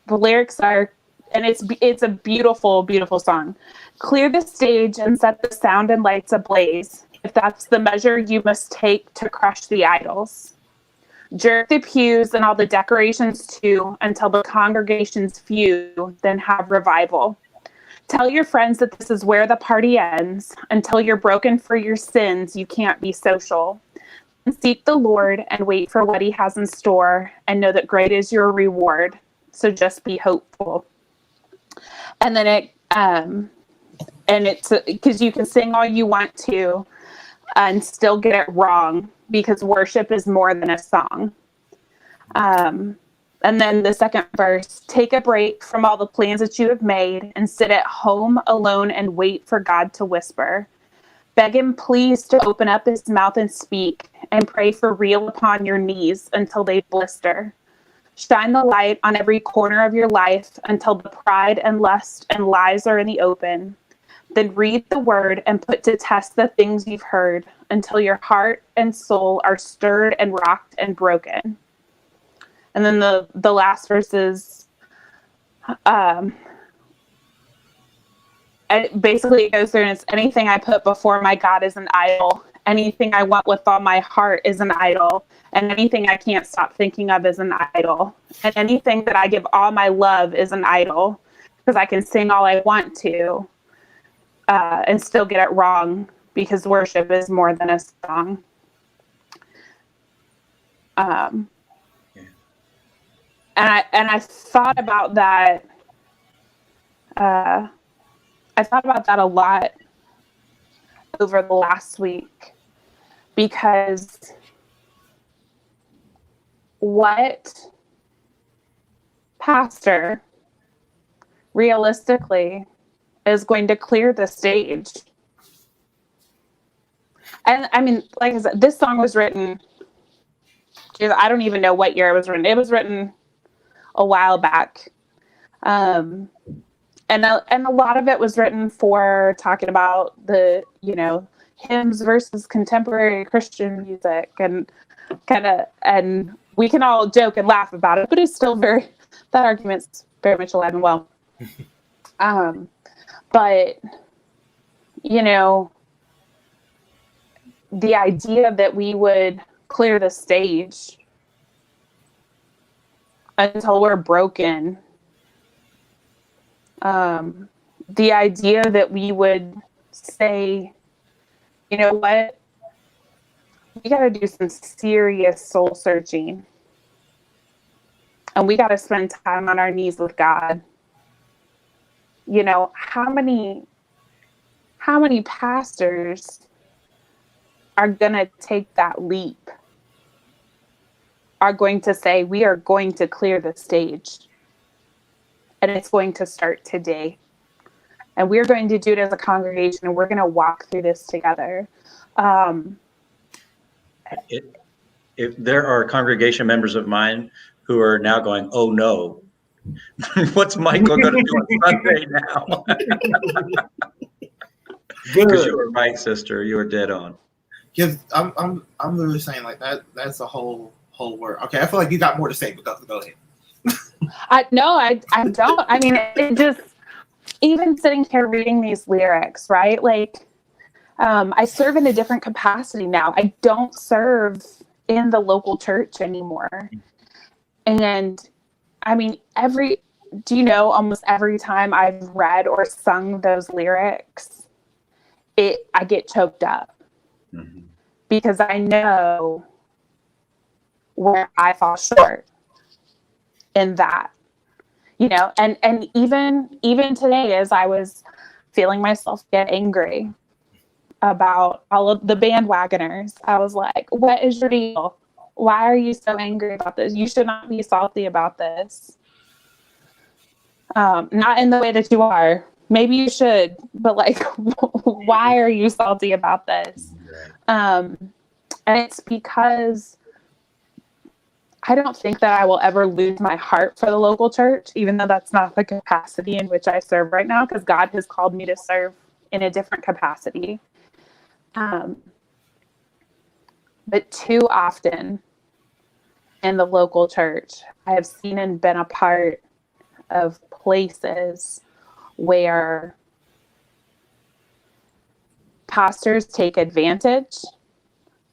lyrics are, and it's a beautiful, beautiful song. Clear the stage and set the sound and lights ablaze. If that's the measure you must take to crush the idols. Jerk the pews and all the decorations too until the congregation's few, then have revival. Tell your friends that this is where the party ends. Until you're broken for your sins, you can't be social. Seek the Lord and wait for what he has in store and know that great is your reward. So just be hopeful. And then it's because you can sing all you want to and still get it wrong because worship is more than a song. And then the second verse, take a break from all the plans that you have made and sit at home alone and wait for God to whisper. Beg him please to open up his mouth and speak and pray for real upon your knees until they blister. Shine the light on every corner of your life until the pride and lust and lies are in the open. Then read the word and put to test the things you've heard until your heart and soul are stirred and rocked and broken. And then the last verse is, basically it goes through and it's anything I put before my God is an idol. Anything I want with all my heart is an idol. And anything I can't stop thinking of is an idol. And anything that I give all my love is an idol. Because I can sing all I want to and still get it wrong because worship is more than a song. And I thought about that. I thought about that a lot over the last week because what pastor realistically is going to clear the stage? And I mean, like I said, this song was written, I don't even know what year it was written. It was written a while back. And a lot of it was written for talking about the, hymns versus contemporary Christian music, and we can all joke and laugh about it, but it's still that argument's very much alive and well. But the idea that we would clear the stage until we're broken, the idea that we would say, you know what, we got to do some serious soul searching, and we got to spend time on our knees with God. How many pastors are going to take that leap, are going to say, we are going to clear the stage, and it's going to start today, and we're going to do it as a congregation, and we're going to walk through this together.
If there are congregation members of mine who are now going, oh no, what's Michael going to do on Sunday now? Because you were right, sister. You were dead on.
Because I'm literally saying like that. That's a whole word. Okay, I feel like you got more to say, but go ahead.
I don't. I mean, it just, even sitting here reading these lyrics, right? Like, I serve in a different capacity now. I don't serve in the local church anymore. And I mean, almost every time I've read or sung those lyrics, I get choked up. Mm-hmm. Because I know where I fall short in that, and even today, as I was feeling myself get angry about all of the bandwagoners, I was like, what is your deal? Why are you so angry about this? You should not be salty about this. Not in the way that you are. Maybe you should, but like, why are you salty about this? And it's because I don't think that I will ever lose my heart for the local church, even though that's not the capacity in which I serve right now, because God has called me to serve in a different capacity. But too often in the local church, I have seen and been a part of places where pastors take advantage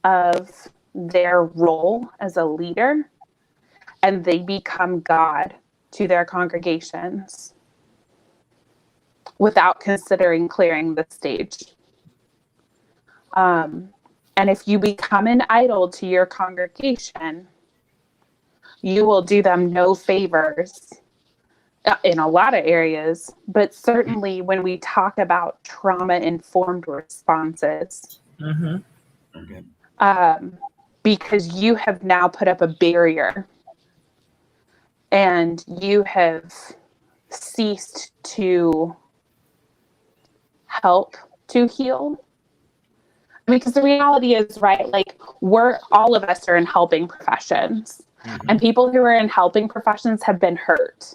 of their role as a leader, and they become God to their congregations without considering clearing the stage. And if you become an idol to your congregation, you will do them no favors in a lot of areas, but certainly when we talk about trauma-informed responses. Mm-hmm. Okay. Because you have now put up a barrier and you have ceased to help to heal. Because the reality is, right, like, all of us are in helping professions. Mm-hmm. And people who are in helping professions have been hurt.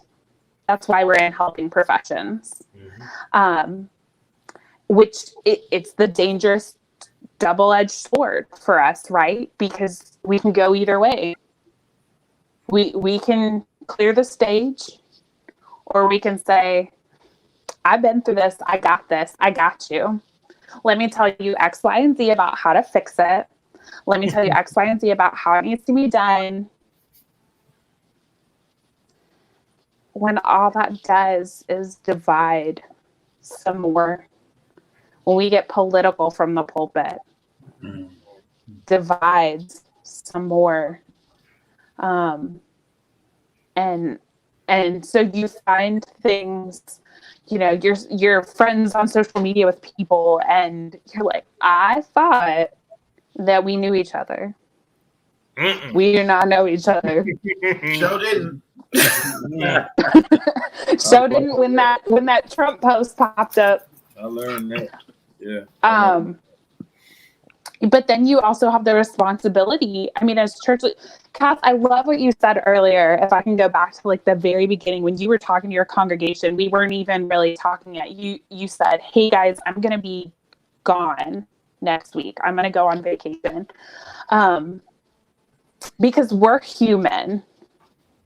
That's why we're in helping professions. Mm-hmm. Which it's the dangerous double-edged sword for us, right? Because we can go either way. We can clear the stage, or we can say, I've been through this, I got this, I got you. Let me tell you X, Y, and Z about how to fix it. Let me tell you X, Y, and Z about how it needs to be done. When all that does is divide some more. When we get political from the pulpit, divides some more. And so you find things, you're friends on social media with people, and you're like, I thought that we knew each other. Mm-mm. We do not know each other.
Show didn't.
Show didn't when that Trump post popped up.
I learned that. Yeah.
But then you also have the responsibility. I mean, as church, Cass, I love what you said earlier. If I can go back to like the very beginning when you were talking to your congregation, we weren't even really talking yet. You said, "Hey guys, I'm going to be gone next week. I'm going to go on vacation. Because we're human.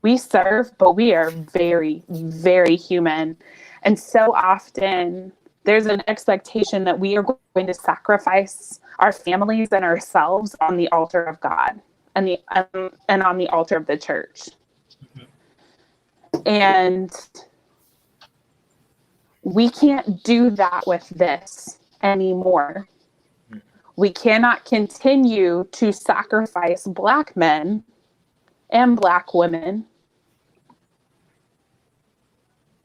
We serve, but we are very, very human. And so often there's an expectation that we are going to sacrifice our families and ourselves on the altar of God and on the altar of the church. And we can't do that with this anymore. We cannot continue to sacrifice Black men and Black women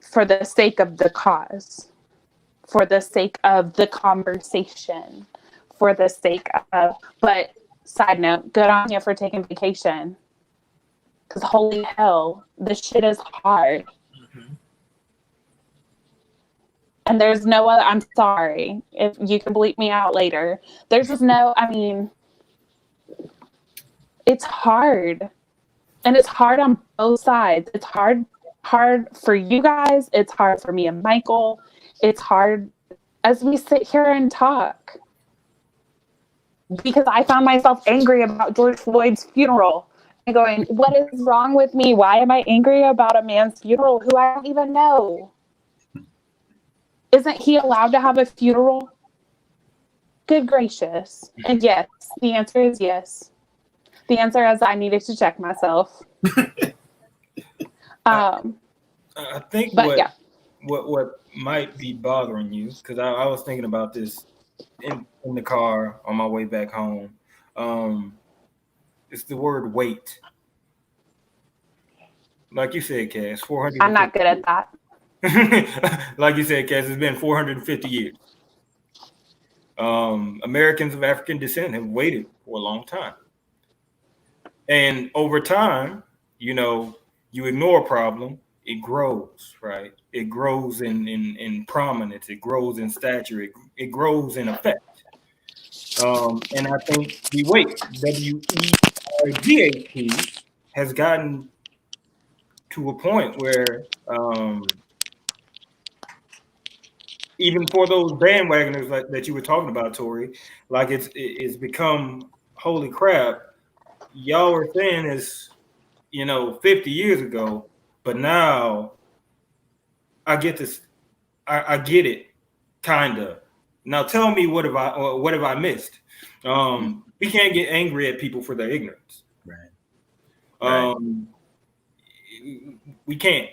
for the sake of the cause, for the sake of the conversation, for the sake of, but side note, good on you for taking vacation. Because holy hell, this shit is hard. Mm-hmm. And there's no other, I'm sorry, if you can bleep me out later. There's just no, I mean, it's hard. And it's hard on both sides. It's hard for you guys. It's hard for me and Michael. It's hard as we sit here and talk. Because I found myself angry about George Floyd's funeral. And going, what is wrong with me? Why am I angry about a man's funeral who I don't even know? Isn't he allowed to have a funeral? Good gracious. And yes, the answer is yes. The answer is I needed to check myself.
I think what might be bothering you, because I was thinking about this in the car on my way back home. It's the word weight. Like you said, Cass, 400.
I'm not good at that.
Like you said, Cass, it's been 450 years. Americans of African descent have waited for a long time. And over time, you ignore a problem, it grows, right? It grows in prominence, it grows in stature, it grows in effect. And I think the weight, WEIGHT, has gotten to a point where even for those bandwagoners like that you were talking about, Tori, like it's become, holy crap, y'all were saying this, 50 years ago, but now I get this, I get it, kinda. Now tell me what have I missed? We can't get angry at people for their ignorance.
Right.
We can't.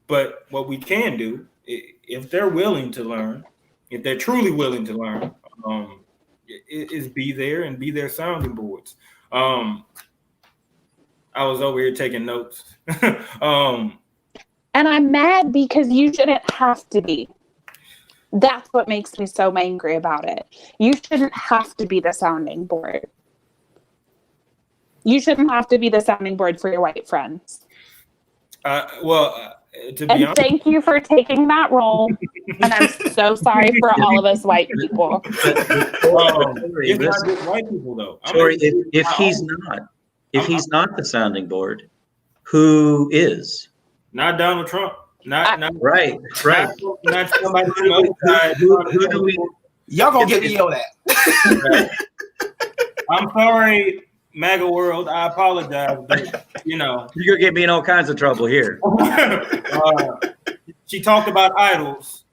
But what we can do, if they're willing to learn, if they're truly willing to learn, is be there and be their sounding boards. I was over here taking notes.
And I'm mad because you shouldn't have to be. That's what makes me so angry about it. You shouldn't have to be the sounding board. You shouldn't have to be the sounding board for your white friends.
To be honest,
thank you for taking that role. And I'm so sorry for all of us white people.
It's not just white people, though.
Sorry, if he's not the sounding board, who is?
Not Donald Trump. Not
right.
Not somebody on the other side.
Who do we?
Y'all gonna get me yelled at.
I'm sorry, MAGA world. I apologize, but
you're gonna get me in all kinds of trouble here.
She talked about idols.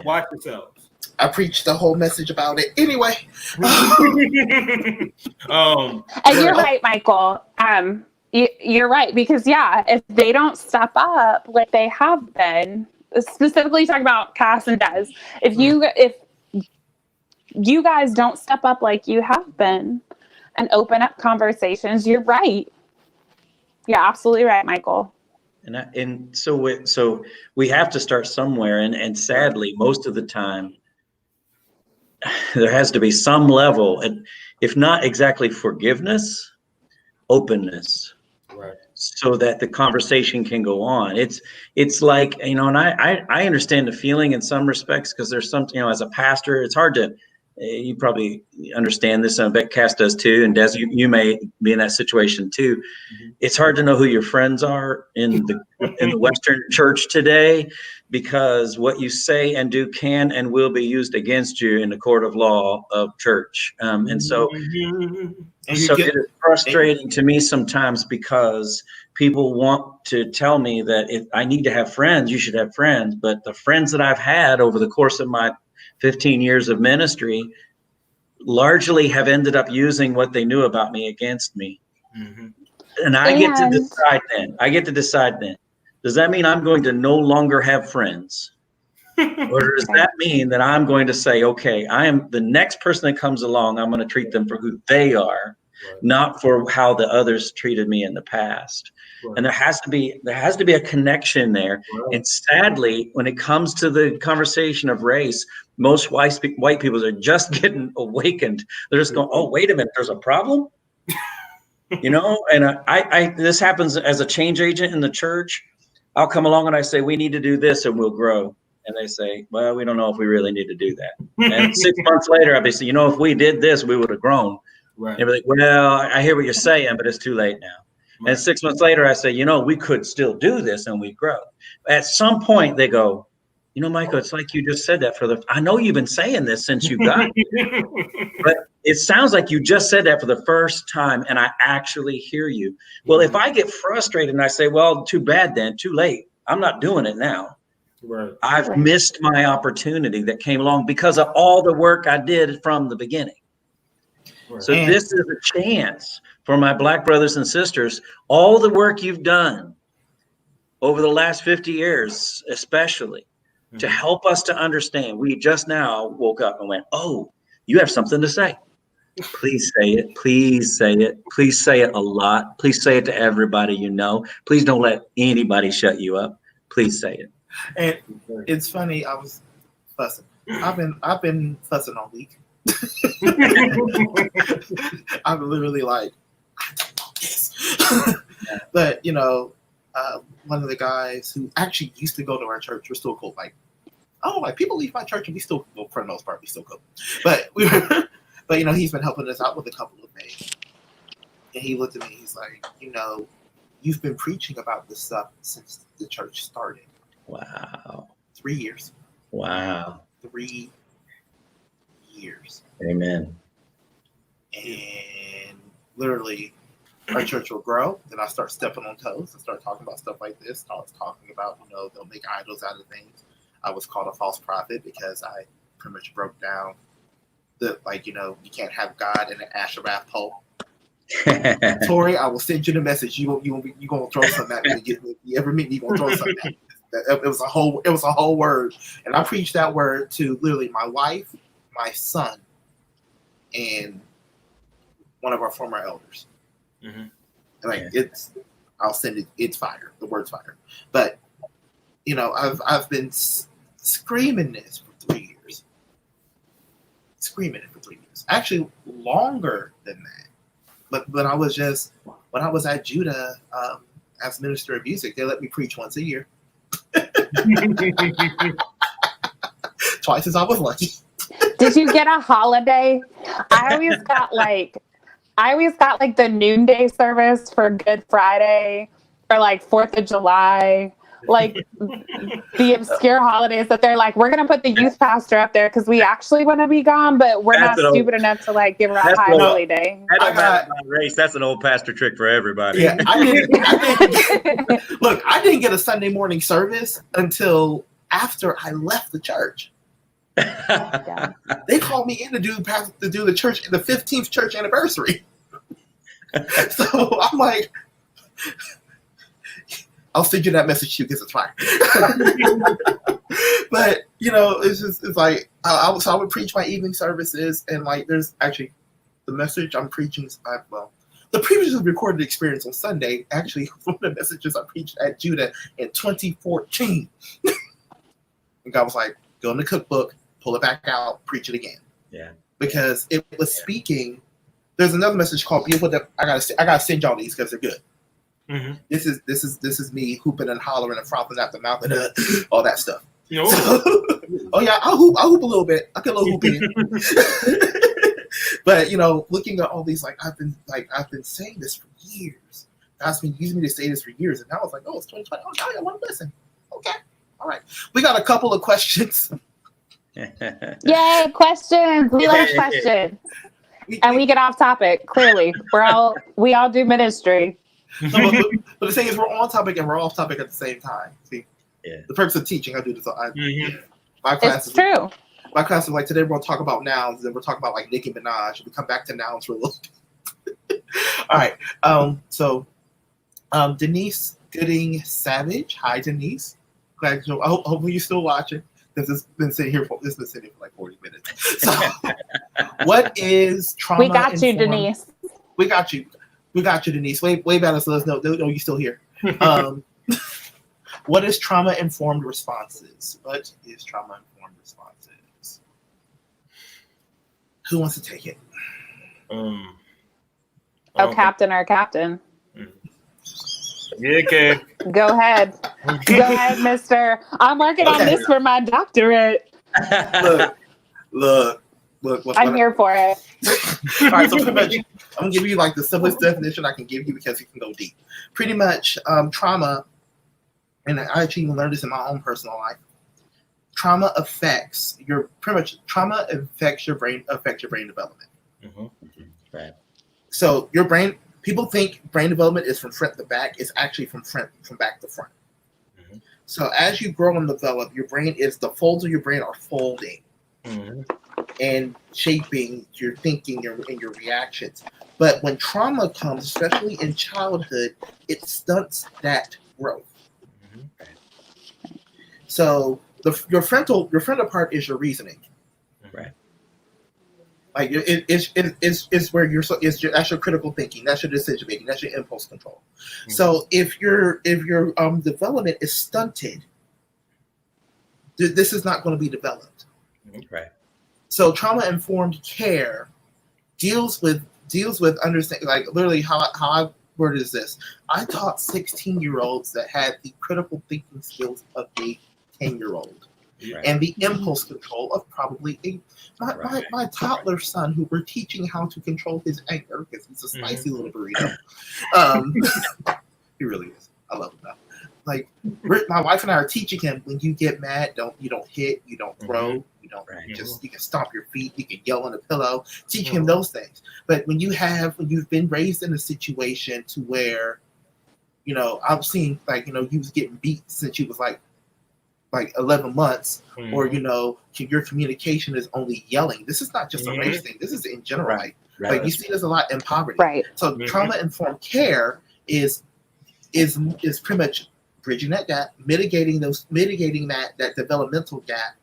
Watch yourselves.
I preached the whole message about it anyway.
And you're right, Michael. You're right, because if they don't step up like they have been, specifically talking about Cass and Des, if you guys don't step up like you have been and open up conversations, you're right. You're absolutely right, Michael.
And so we have to start somewhere, and sadly, most of the time, there has to be some level, and if not exactly forgiveness, openness.
Right.
So that the conversation can go on. It's like, and I understand the feeling in some respects, because there's some, as a pastor, it's hard to you probably understand this, and I bet Cass does too, and Des, you may be in that situation too. It's hard to know who your friends are in the Western church today, because what you say and do can and will be used against you in the court of law of church. And so it is frustrating to me sometimes, because people want to tell me that if I need to have friends, you should have friends. But the friends that I've had over the course of my 15 years of ministry largely have ended up using what they knew about me against me. And I get to decide then. Does that mean I'm going to no longer have friends? Or does that mean that I'm going to say, okay, I am the next person that comes along, I'm going to treat them for who they are, not for how the others treated me in the past. And there has to be a connection there. And sadly, when it comes to the conversation of race, most white people are just getting awakened. They're just going, oh, wait a minute, there's a problem? And I this happens as a change agent in the church. I'll come along and I say, we need to do this and we'll grow. And they say, well, we don't know if we really need to do that. And 6 months later, I'll be saying, if we did this, we would have grown. Right. And they're like, well, I hear what you're saying, but it's too late now. Right. And 6 months later, I say, we could still do this and we grow. At some point, they go, Michael, it's like you just said that I know you've been saying this since you got here, but it sounds like you just said that for the first time, and I actually hear you. Well, if I get frustrated and I say, well, too bad then, too late, I'm not doing it now. Right. I've missed my opportunity that came along because of all the work I did from the beginning. Right. So this is a chance for my Black brothers and sisters, all the work you've done over the last 50 years, especially, to help us to understand. We just now woke up and went, oh, you have something to say. Please say it. Please say it. Please say it a lot. Please say it to everybody you know. Please don't let anybody shut you up. Please say it.
And it's funny, I was fussing. I've been fussing all week. I'm literally like, I don't know this. But one of the guys who actually used to go to our church, we're still cool. People leave my church and we still, well, for the most part, we still cool. But he's been helping us out with a couple of things. And he looked at me, he's like, you've been preaching about this stuff since the church started.
Wow.
3 years.
Wow.
3 years.
Amen.
And literally, our church will grow. Then I start stepping on toes and start talking about stuff like this. I was talking about, they'll make idols out of things. I was called a false prophet because I pretty much broke down you can't have God in an Asherah pole. Tori, I will send you the message. You gonna throw something at me. If you ever meet me, you gonna throw something at me. It was a whole word, and I preached that word to literally my wife, my son, and one of our former elders. I'll send it. It's fire. The word's fire. But I've been screaming this for 3 years. Actually, longer than that. But when I was at Judah as minister of music, they let me preach once a year. Twice as I was lucky.
Did you get a holiday? I always got the noonday service for Good Friday or 4th of July, the obscure holidays that they're like, we're going to put the youth pastor up there because we actually want to be gone, but we're not stupid enough to give her a high holy day.
Race. That's an old pastor trick for everybody.
Yeah, I didn't get a Sunday morning service until after I left the church.
Yeah.
They called me in to do the church, the 15th church anniversary. So I'm like, I'll send you that message too because it's fine. But I would preach my evening services, and there's actually the message I'm preaching. The previously recorded experience on Sunday actually one of the messages I preached at Judah in 2014. And God was like, go in the cookbook, pull it back out, preach it again.
Yeah.
Because it was speaking. There's another message called Beautiful. I gotta send y'all these because they're good. Mm-hmm. This is me hooping and hollering and frothing at the mouth and all that stuff. So, Oh yeah, I'll hoop a little bit. I can a little hoop in. But looking at all these, I've been saying this for years. God's been using me to say this for years, and now it's like, oh, it's 2020. Oh, now I want to listen. Okay, all right. We got a couple of questions.
Yay, questions! We love questions, and we get off topic. Clearly, we all do ministry.
No, but the thing is, we're on topic and we're off topic at the same time. See, the purpose of teaching, I do this. My class
it's true.
My class is today we're going to talk about nouns, and then we're talking about Nicki Minaj, and we come back to nouns for a little bit. All right. So Denise Gooding Savage. Hi, Denise. Glad hopefully you're still watching. This has been sitting here for 40 minutes. So, what is trauma?
We got you, Denise.
We got you, Denise. Wave at us. Let us know. No, you're still here. What is trauma-informed responses? What is trauma-informed responses? Who wants to take it?
Captain or captain?
Yeah, okay.
Go ahead. Go ahead, mister. I'm working on this for my doctorate.
Look.
I'm here for it.
All right, so pretty much, I'm going to give you the simplest definition I can give you because it can go deep. Pretty much, trauma, and I actually even learned this in my own personal life. Trauma affects your brain development.
Mm-hmm. Right.
So your brain. People think brain development is from front to back. It's actually from back to front. Mm-hmm. So as you grow and develop, the folds of your brain are folding and shaping your thinking and your reactions. But when trauma comes, especially in childhood, it stunts that growth. Mm-hmm. So your frontal part is your reasoning.
Right.
It's where that's your critical thinking, that's your decision making, that's your impulse control. Mm-hmm. So if your development is stunted, this is not going to be developed.
Right.
So trauma informed care deals with understanding, literally how I worded this. I taught 16-year-olds that had the critical thinking skills of a 10-year-old. Right. And the impulse control of probably my toddler son, who we're teaching how to control his anger because he's a spicy little burrito. He really is. I love him now. My wife and I are teaching him, when you get mad, you don't hit, you don't throw, you don't you can stomp your feet, you can yell on the pillow, teach him those things. But when you've been raised in a situation to where, I've seen you was getting beat since you was like 11 months, or your communication is only yelling. This is not just a race thing. This is in general. Right. You see this a lot in poverty.
Right.
So trauma-informed care is pretty much bridging that gap, mitigating that developmental gap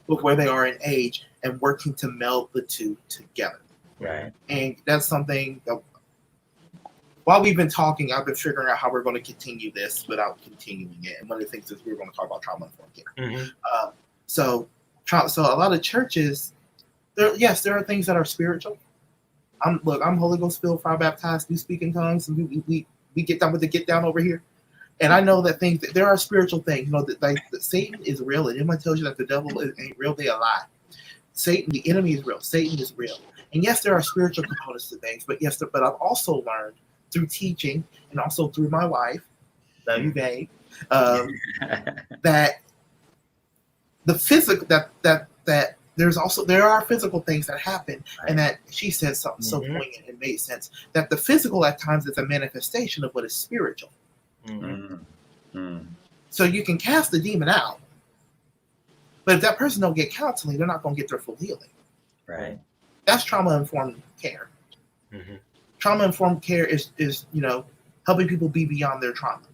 with where they are in age, and working to meld the two together.
Right. And
that's something that, while we've been talking, I've been figuring out how we're going to continue this without continuing it. And one of the things is we're going to talk about trauma-informed care. So a lot of churches, there are things that are spiritual. I'm Holy Ghost filled, fire baptized, we speak in tongues, and we get down with the get down over here. And I know that there are spiritual things. That Satan is real, and anyone tells you that the devil ain't real, they a lie. Satan, the enemy, is real. Satan is real. And yes, there are spiritual components to things, but I've also learned through teaching and also through my wife, love you, babe, that the physical that there are physical things that happen, and that she said something so poignant and made sense, that the physical at times is a manifestation of what is spiritual. So you can cast the demon out, but if that person don't get counseling, they're not going to get their full healing.
Right.
That's trauma-informed care. Trauma-informed care is helping people be beyond their trauma.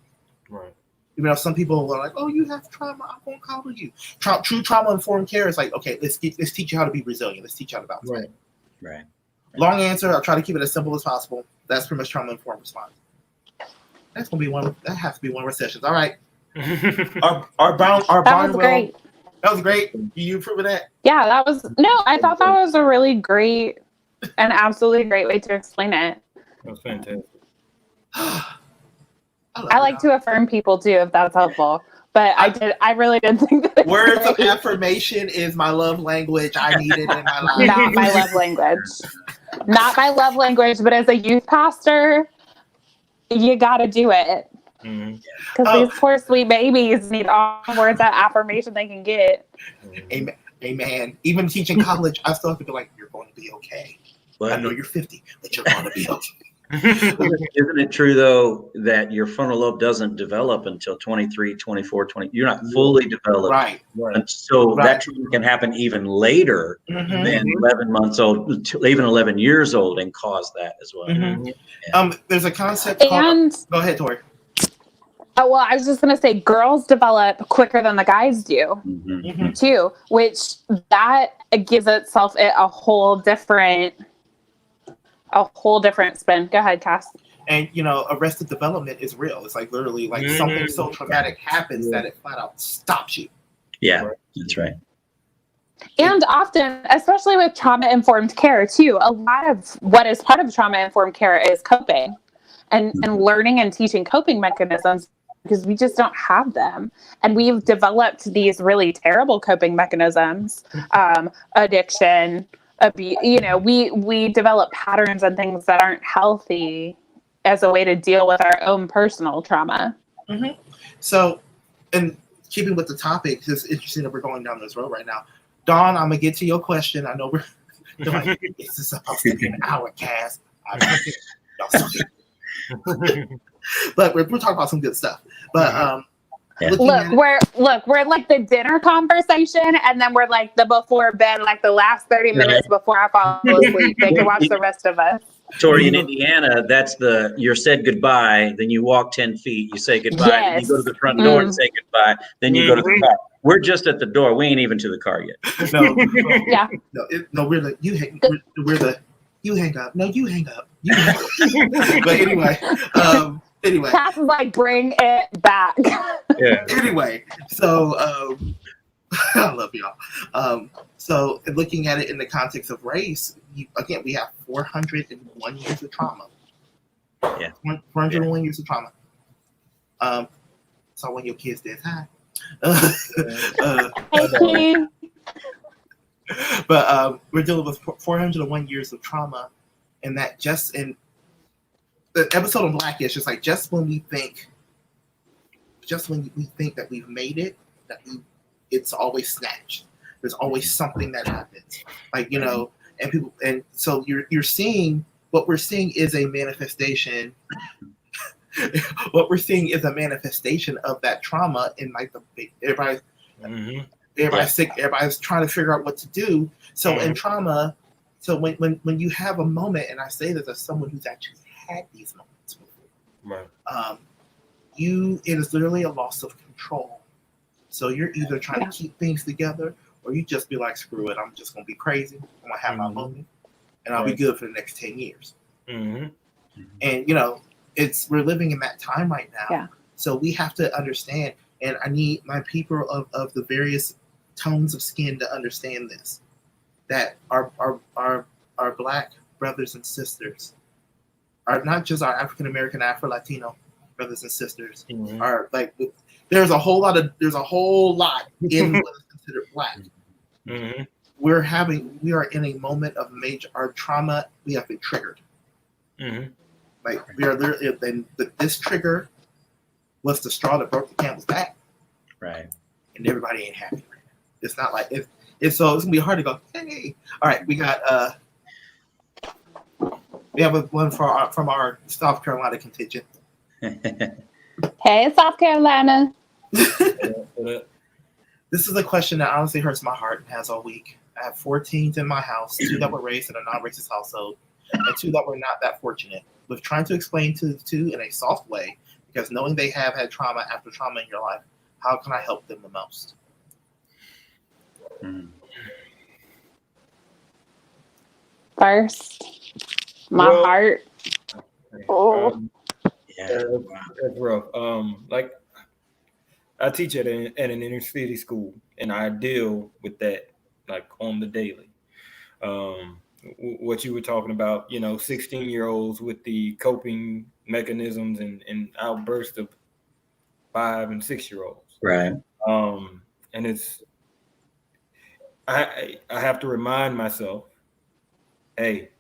Right. Even though some people are like, "Oh, you have trauma, I'm going to coddle you." True trauma-informed care is okay, let's teach you how to be resilient. Let's teach you how to bounce back.
Right.
Long answer. I'll try to keep it as simple as possible. That's pretty much trauma-informed response. That's gonna be one. That has to be one of our sessions. All right. Our
that was great.
That was great. You approve of that?
Yeah, that was. No, I thought that was a really great and absolutely great way to explain it.
That was fantastic.
I like to affirm people too, if that's helpful. But I really didn't think that.
Words of affirmation is my love language. I need it in my life.
Not my love language. Not my love language, but as a youth pastor, you got to do it. Because these poor sweet babies need all the words of affirmation they can get.
Amen. Even teaching college, I still have to be like, you're going to be okay. I know you're 50, but you're going to be okay.
Isn't it true, though, that your frontal lobe doesn't develop until 23, 24, 20? You're not fully developed.
Right.
And so that trauma can happen even later than 11 months old, even 11 years old, and cause that as well.
Yeah. There's a concept called... Go ahead, Tori.
Oh, well, I was just going to say girls develop quicker than the guys do, too, which that gives itself a whole different spin. Go ahead, Cass.
And, arrested development is real. It's like literally like something so traumatic happens that it flat out stops you.
Yeah, that's right.
And often, especially with trauma-informed care, too, a lot of what is part of trauma-informed care is coping and learning and teaching coping mechanisms, because we just don't have them. And we've developed these really terrible coping mechanisms, addiction, we develop patterns and things that aren't healthy as a way to deal with our own personal trauma.
So, and keeping with the topic, it's interesting that we're going down this road right now. Dawn, I'm gonna get to your question. I know you're like, this is supposed to be an hour cast. But we're talking about some good stuff. But
we're like the dinner conversation, and then we're like the before bed, like the last 30 minutes before I fall asleep. They can watch the rest of us.
Tori, in Indiana, that's you're said goodbye, then you walk 10 feet, you say goodbye, then you go to the front door and say goodbye, then you go to the car. We're just at the door. We ain't even to the car yet.
We're you hang up. No, you hang up. But anyway.
Cass is like, bring it back.
Yeah. Anyway, so I love y'all. So looking at it in the context of race, we have 401 years of trauma.
Yeah.
401 years of trauma. So when your kids did hi. But we're dealing with 401 years of trauma, and that just in the episode on Blackish is like just when we think that we've made it, it's always snatched. There's always something that happens, and people, and so you're seeing what we're seeing is a manifestation. What we're seeing is a manifestation of that trauma in like everybody's sick, everybody's trying to figure out what to do. So in trauma, so when you have a moment, and I say this as someone who's actually had these moments before, it is literally a loss of control. So you're either trying to keep things together, or you just be like, screw it, I'm just gonna be crazy, I'm gonna have my moment, and I'll be good for the next 10 years. And we're living in that time right now. So we have to understand, and I need my people of the various tones of skin to understand this, that our Black brothers and sisters are not just our African American, Afro-Latino brothers and sisters, are like, there's a whole lot in what is considered Black. We are in a moment of our trauma, we have been triggered. Like we are literally, and this trigger was the straw that broke the camel's back. Right. And everybody ain't happy right now. It's not like it's gonna be hard to go, hey. All right, we got we have one from our South Carolina contingent.
Hey, South Carolina.
This is a question that honestly hurts my heart and has all week. I have 4 teens in my house, 2 that were raised in a non-racist household, and 2 that were not that fortunate. With trying to explain to the 2 in a soft way, because knowing they have had trauma after trauma in your life, how can I help them the most?
First, my heart.
That's rough. Like I teach at an inner city school, and I deal with that like on the daily. What you were talking about, 16-year-olds with the coping mechanisms and outbursts of 5 and 6-year-olds.
Right.
And it's, I have to remind myself, hey,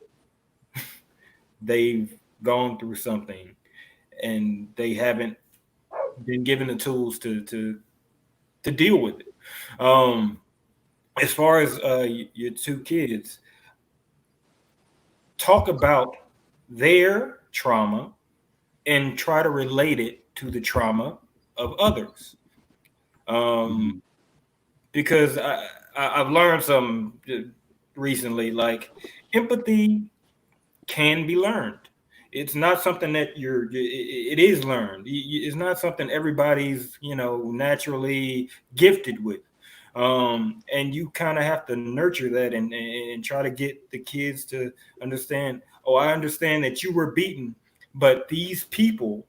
they've gone through something and they haven't been given the tools to deal with it. As far as your two kids, talk about their trauma and try to relate it to the trauma of others. Because I've learned something recently, like empathy can be learned. It's not something that it is learned. It's not something everybody's, naturally gifted with. And you kind of have to nurture that and try to get the kids to understand, oh, I understand that you were beaten, but these people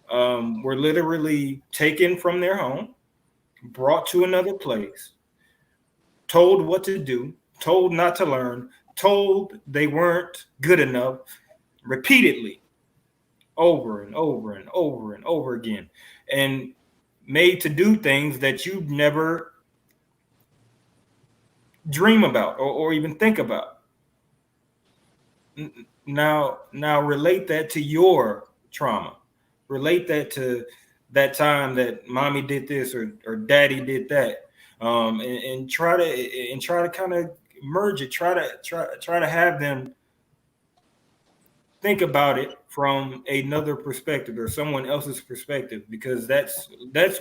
were literally taken from their home, brought to another place, told what to do, told not to learn, told they weren't good enough repeatedly, over and over and over and over again, and made to do things that you never dream about or even think about. Now relate that to your trauma. Relate that to that time that mommy did this or daddy did that, and try to kind of merge it. Try to have them think about it from another perspective or someone else's perspective, because that's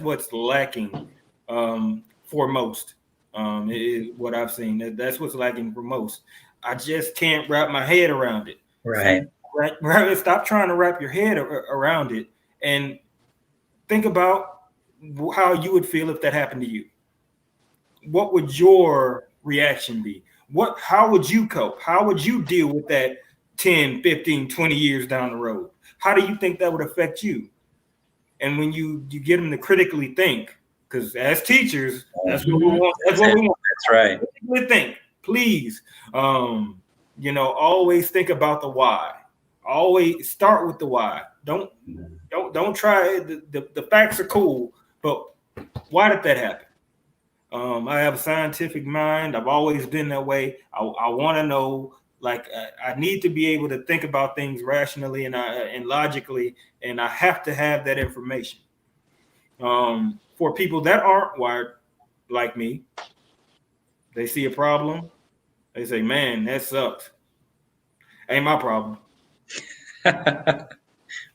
what's lacking for most. Is what I've seen. That's what's lacking for most. I just can't wrap my head around it.
Right.
Stop trying to wrap your head around it and think about how you would feel if that happened to you. What would your reaction be? How would you cope? How would you deal with that 10, 15, 20 years down the road? How do you think that would affect you? And when you get them to critically think, because as teachers, that's what we want. That's what we want.
That's right.
Critically think, please. Always think about the why. Always start with the why. Don't try it. The facts are cool, but why did that happen? I have a scientific mind. I've always been that way. I want to know. Like I need to be able to think about things rationally and logically, and I have to have that information. For people that aren't wired like me, they see a problem, they say, "Man, that sucks. Ain't my problem."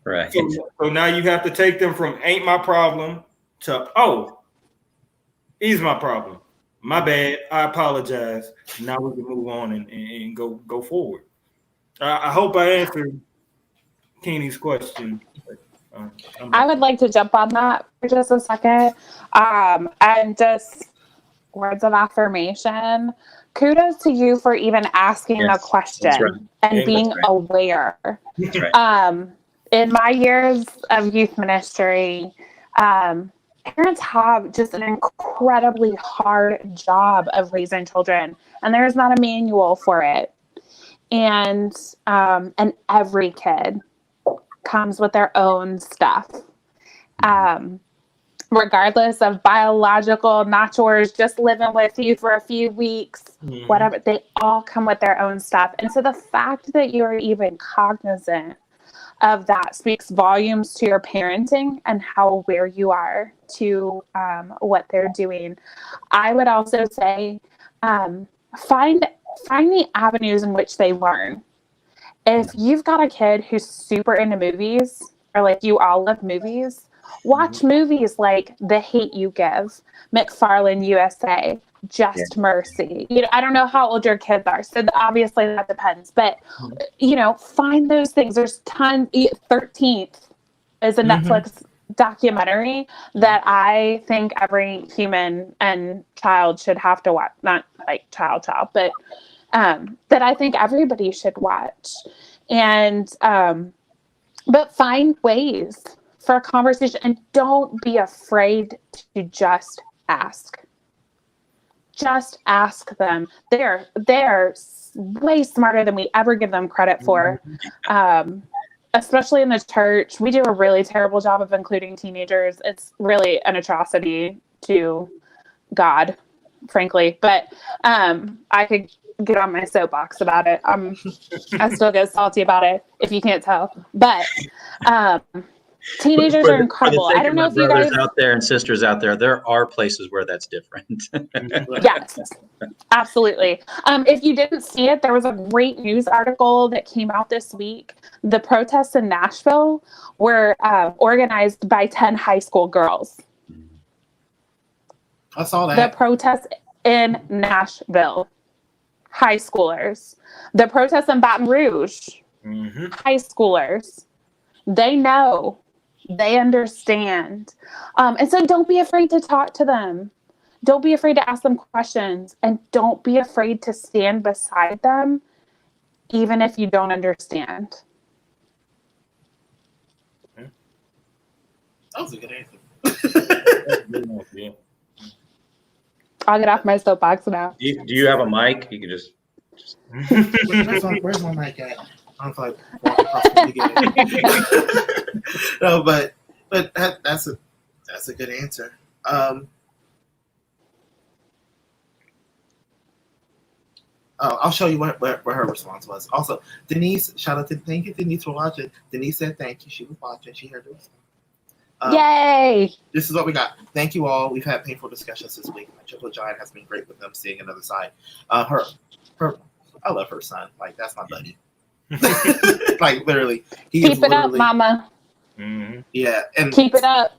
Right.
So now you have to take them from "ain't my problem" to "oh, is my problem. My bad. I apologize." Now we can move on and go forward. I hope I answered Keeney's question.
I would like to jump on that for just a second. And just words of affirmation. Kudos to you for even asking a question and being aware.
That's right.
In my years of youth ministry, parents have just an incredibly hard job of raising children, and there's not a manual for it. And every kid comes with their own stuff. Regardless of biological, not yours, just living with you for a few weeks, whatever, they all come with their own stuff. And so the fact that you're even cognizant of that speaks volumes to your parenting and how aware you are to what they're doing. I would also say find the avenues in which they learn. If you've got a kid who's super into movies, or like you all love movies, watch movies like The Hate U Give, McFarlane USA, Just Mercy. I don't know how old your kids are, so obviously that depends. But find those things. There's tons. 13th is a Netflix documentary that I think every human and child should have to watch. Not like child, but that I think everybody should watch. And but find ways for a conversation, and don't be afraid to just ask. Just ask them. They're way smarter than we ever give them credit for. especially in the church, we do a really terrible job of including teenagers. It's really an atrocity to God, frankly. But I could get on my soapbox about it. I still get salty about it, if you can't tell. But teenagers are incredible. I don't know if you guys
out there and sisters out there are places where that's different.
Yes, absolutely. If you didn't see it, there was a great news article that came out this week. The protests in Nashville were organized by 10 high school girls.
I saw that.
The protests in Nashville, high schoolers. The protests in Baton Rouge, high schoolers. They know. They understand. And so don't be afraid to talk to them. Don't be afraid to ask them questions. And don't be afraid to stand beside them, even if you don't understand.
That was a good answer.
I'll get off my soapbox now.
Do you have a mic? You can just...
Where's my mic at? I don't know if I walk across the beginning. No, but that's a good answer. I'll show you what her response was. Also, Denise, shout out to thank you, Denise, for watching. Denise said thank you. She was watching. She heard it.
Yay!
This is what we got. Thank you all. We've had painful discussions this week. My triple giant has been great with them seeing another side. Her, I love her son. Like, that's my buddy. Like, literally.
Keep it up, mama.
Mm-hmm.
Yeah. And
keep it up.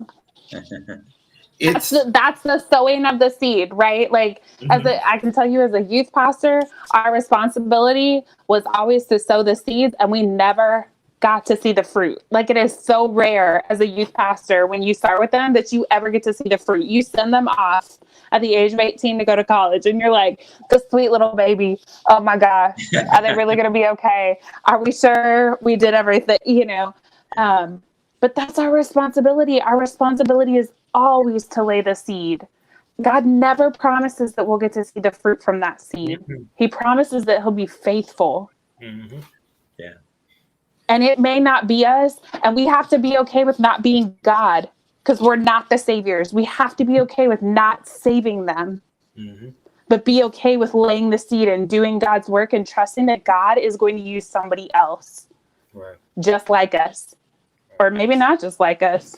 That's the sowing of the seed, right? Like, I can tell you as a youth pastor, our responsibility was always to sow the seeds, and we never got to see the fruit. Like, it is so rare as a youth pastor when you start with them that you ever get to see the fruit. You send them off at the age of 18 to go to college, and you're like, the sweet little baby. Oh my gosh, are they really going to be okay? Are we sure we did everything? You know, but that's our responsibility. Our responsibility is always to lay the seed. God never promises that we'll get to see the fruit from that seed. He promises that he'll be faithful.
Mm-hmm.
Yeah.
And it may not be us, and we have to be okay with not being God, because we're not the saviors. We have to be okay with not saving them, but be okay with laying the seed and doing God's work and trusting that God is going to use somebody else,
right,
just like us, or maybe not just like us.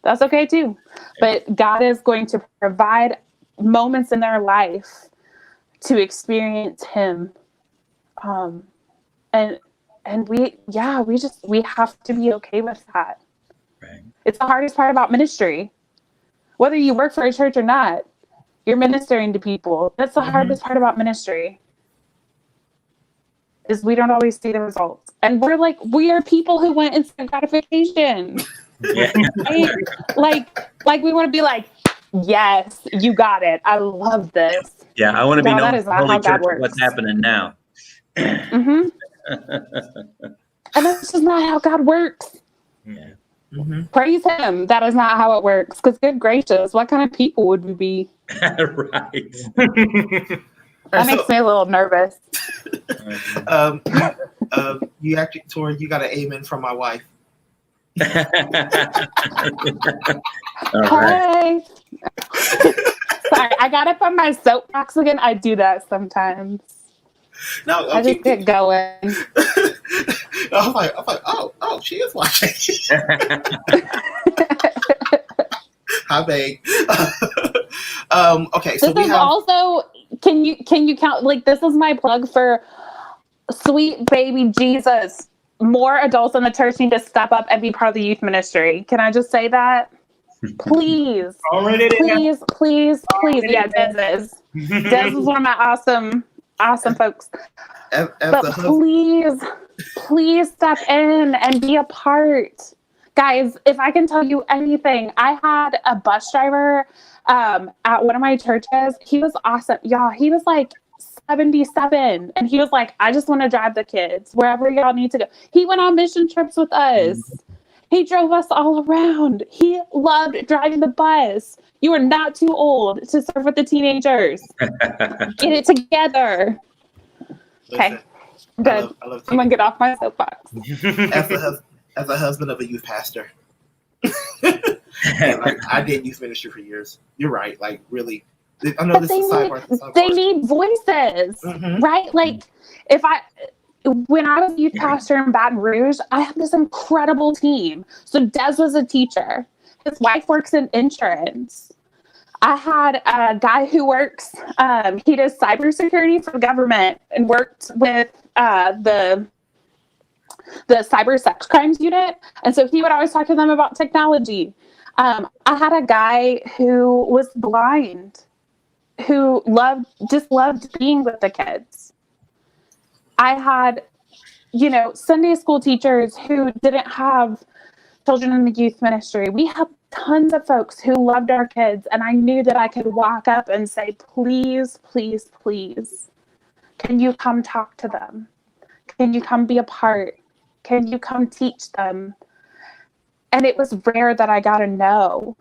That's okay too. But God is going to provide moments in their life to experience him. And we have to be okay with that.
Right.
It's the hardest part about ministry. Whether you work for a church or not, you're ministering to people. That's the hardest part about ministry. Is we don't always see the results. And we are people who went instant gratification.
Yeah.
Right? Like we want to be like, yes, you got it. I love this.
Yeah, I want to be known
that
as
is not
Holy
how God
Church.
works.
What's happening now?
And that's just not how God works.
Yeah.
Praise him. That is not how it works. Because good gracious, what kind of people would we be?
Right.
That makes me a little nervous.
You actually, Tori, you got an amen from my wife.
All right.
Hey. Sorry, I got up on my soapbox again. I do that sometimes.
No,
I just get going.
I'm like, oh, she is watching. Hi, babe. Okay, so
this is also. Can you count? Like, this is my plug for sweet baby Jesus. More adults in the church need to step up and be part of the youth ministry. Can I just say that? Please. Please. Yeah, Des is. Des is one of my awesome folks. But please step in and be a part. Guys, if I can tell you anything, I had a bus driver at one of my churches. He was awesome. Y'all, he was like 77. And he was like, I just want to drive the kids wherever y'all need to go. He went on mission trips with us. He drove us all around. He loved driving the bus. You are not too old to serve with the teenagers. Get it together.
Listen,
Okay, good. I'm going to get off my soapbox.
as a husband of a youth pastor, and, like, I did youth ministry for years. You're right. Like, really, I know this is sidebar.
They need voices, right? Like, when I was youth pastor in Baton Rouge, I had this incredible team. So Des was a teacher. His wife works in insurance. I had a guy who works, he does cybersecurity for the government and worked with the cyber sex crimes unit. And so he would always talk to them about technology. I had a guy who was blind, who just loved being with the kids. I had, Sunday school teachers who didn't have children in the youth ministry. We had tons of folks who loved our kids, and I knew that I could walk up and say, please, please, please, can you come talk to them? Can you come be a part? Can you come teach them? And it was rare that I got a no.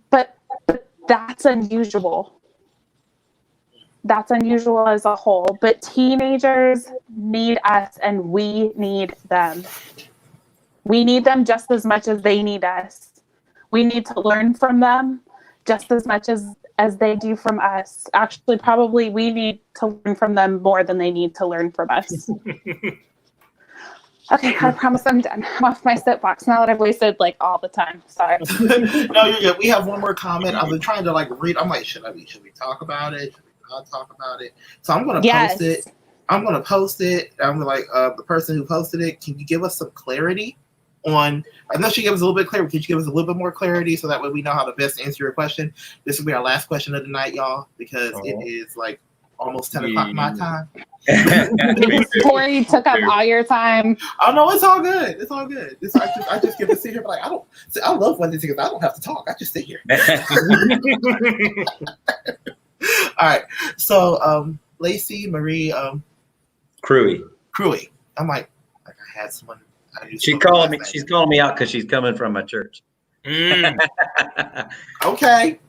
But that's unusual. That's unusual as a whole, but teenagers need us and we need them. We need them just as much as they need us. We need to learn from them just as much as they do from us. Actually, probably we need to learn from them more than they need to learn from us. Okay, I promise I'm done. I'm off my soapbox now that I've wasted like all the time. Sorry.
No, you're good. We have one more comment. I've been trying to read. I'm like, should we talk about it? Should we not talk about it? So I'm going to post it. I'm going to post it. I'm like, the person who posted it, can you give us some clarity on, I know she gave us a little bit of clarity. Could you give us a little bit more clarity so that way we know how to best answer your question? This will be our last question of the night, y'all, because it is like almost 10 o'clock my time.
Tori took up all your time.
Oh no, it's all good. It's all good. I just get to sit here, but like I love Wednesdays because I don't have to talk. I just sit here. All right. So Lacey Marie
Cruey.
I'm like I had someone.
She's calling me out because she's coming from my church.
Okay.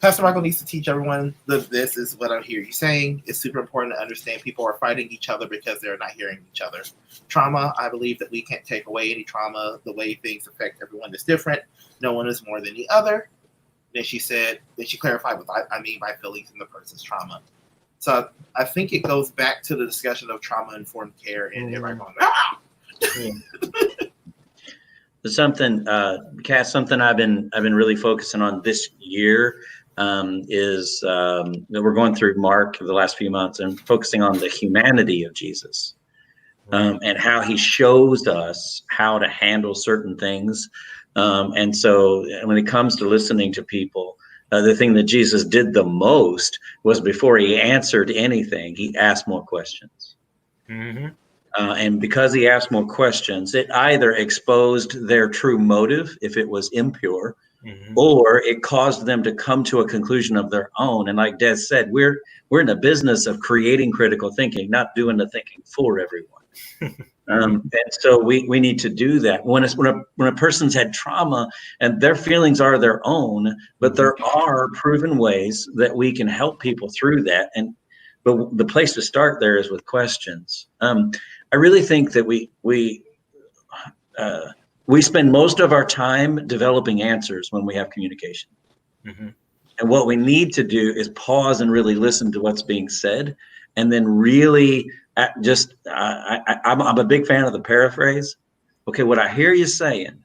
Pastor Michael needs to teach everyone this is what I hear you saying. It's super important to understand people are fighting each other because they're not hearing each other. Trauma, I believe that we can't take away any trauma. The way things affect everyone is different. No one is more than the other. Then she clarified what I mean by feelings in the person's trauma. So I think it goes back to the discussion of trauma-informed care and everybody going, ah!
Something, Cass, something I've been really focusing on this year is that we're going through Mark the last few months and focusing on the humanity of Jesus and how he shows us how to handle certain things. And so when it comes to listening to people, the thing that Jesus did the most was before he answered anything, he asked more questions. Mm-hmm. And because he asked more questions, it either exposed their true motive, if it was impure, or it caused them to come to a conclusion of their own. And like Des said, we're in the business of creating critical thinking, not doing the thinking for everyone. And so we need to do that. When a person's had trauma and their feelings are their own, but there are proven ways that we can help people through that. But the place to start there is with questions. I really think that we spend most of our time developing answers when we have communication. And what we need to do is pause and really listen to what's being said, and then really I'm a big fan of the paraphrase. Okay, what I hear you saying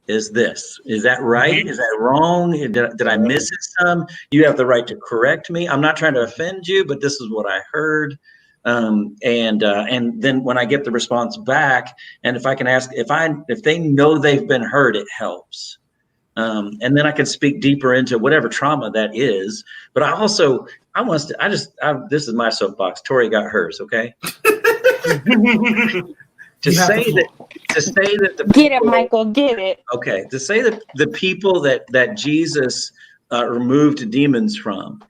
is this. Is that right? Is that wrong? Did I miss it some? You have the right to correct me. I'm not trying to offend you, but this is what I heard. And then when I get the response back, and if I can ask, if they know they've been heard, it helps. And then I can speak deeper into whatever trauma that is. But this is my soapbox. Tori got hers. Okay. To say that the
get it, Michael, get it.
Okay. To say that the people that Jesus removed demons from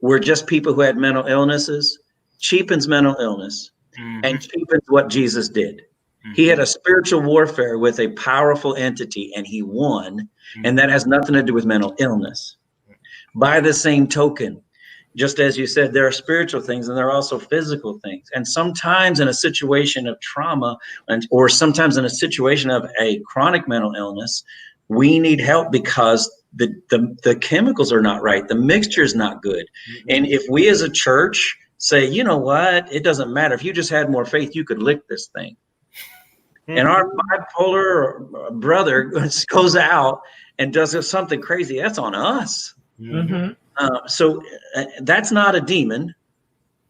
were just people who had mental illnesses cheapens mental illness and cheapens what Jesus did. He had a spiritual warfare with a powerful entity and he won. And that has nothing to do with mental illness. By the same token, just as you said, there are spiritual things and there are also physical things. And sometimes in a situation of trauma, or sometimes in a situation of a chronic mental illness, we need help because the chemicals are not right. The mixture is not good. And if we as a church say, you know what, it doesn't matter. If you just had more faith, you could lick this thing. And our bipolar brother goes out and does something crazy, that's on us. So that's not a demon.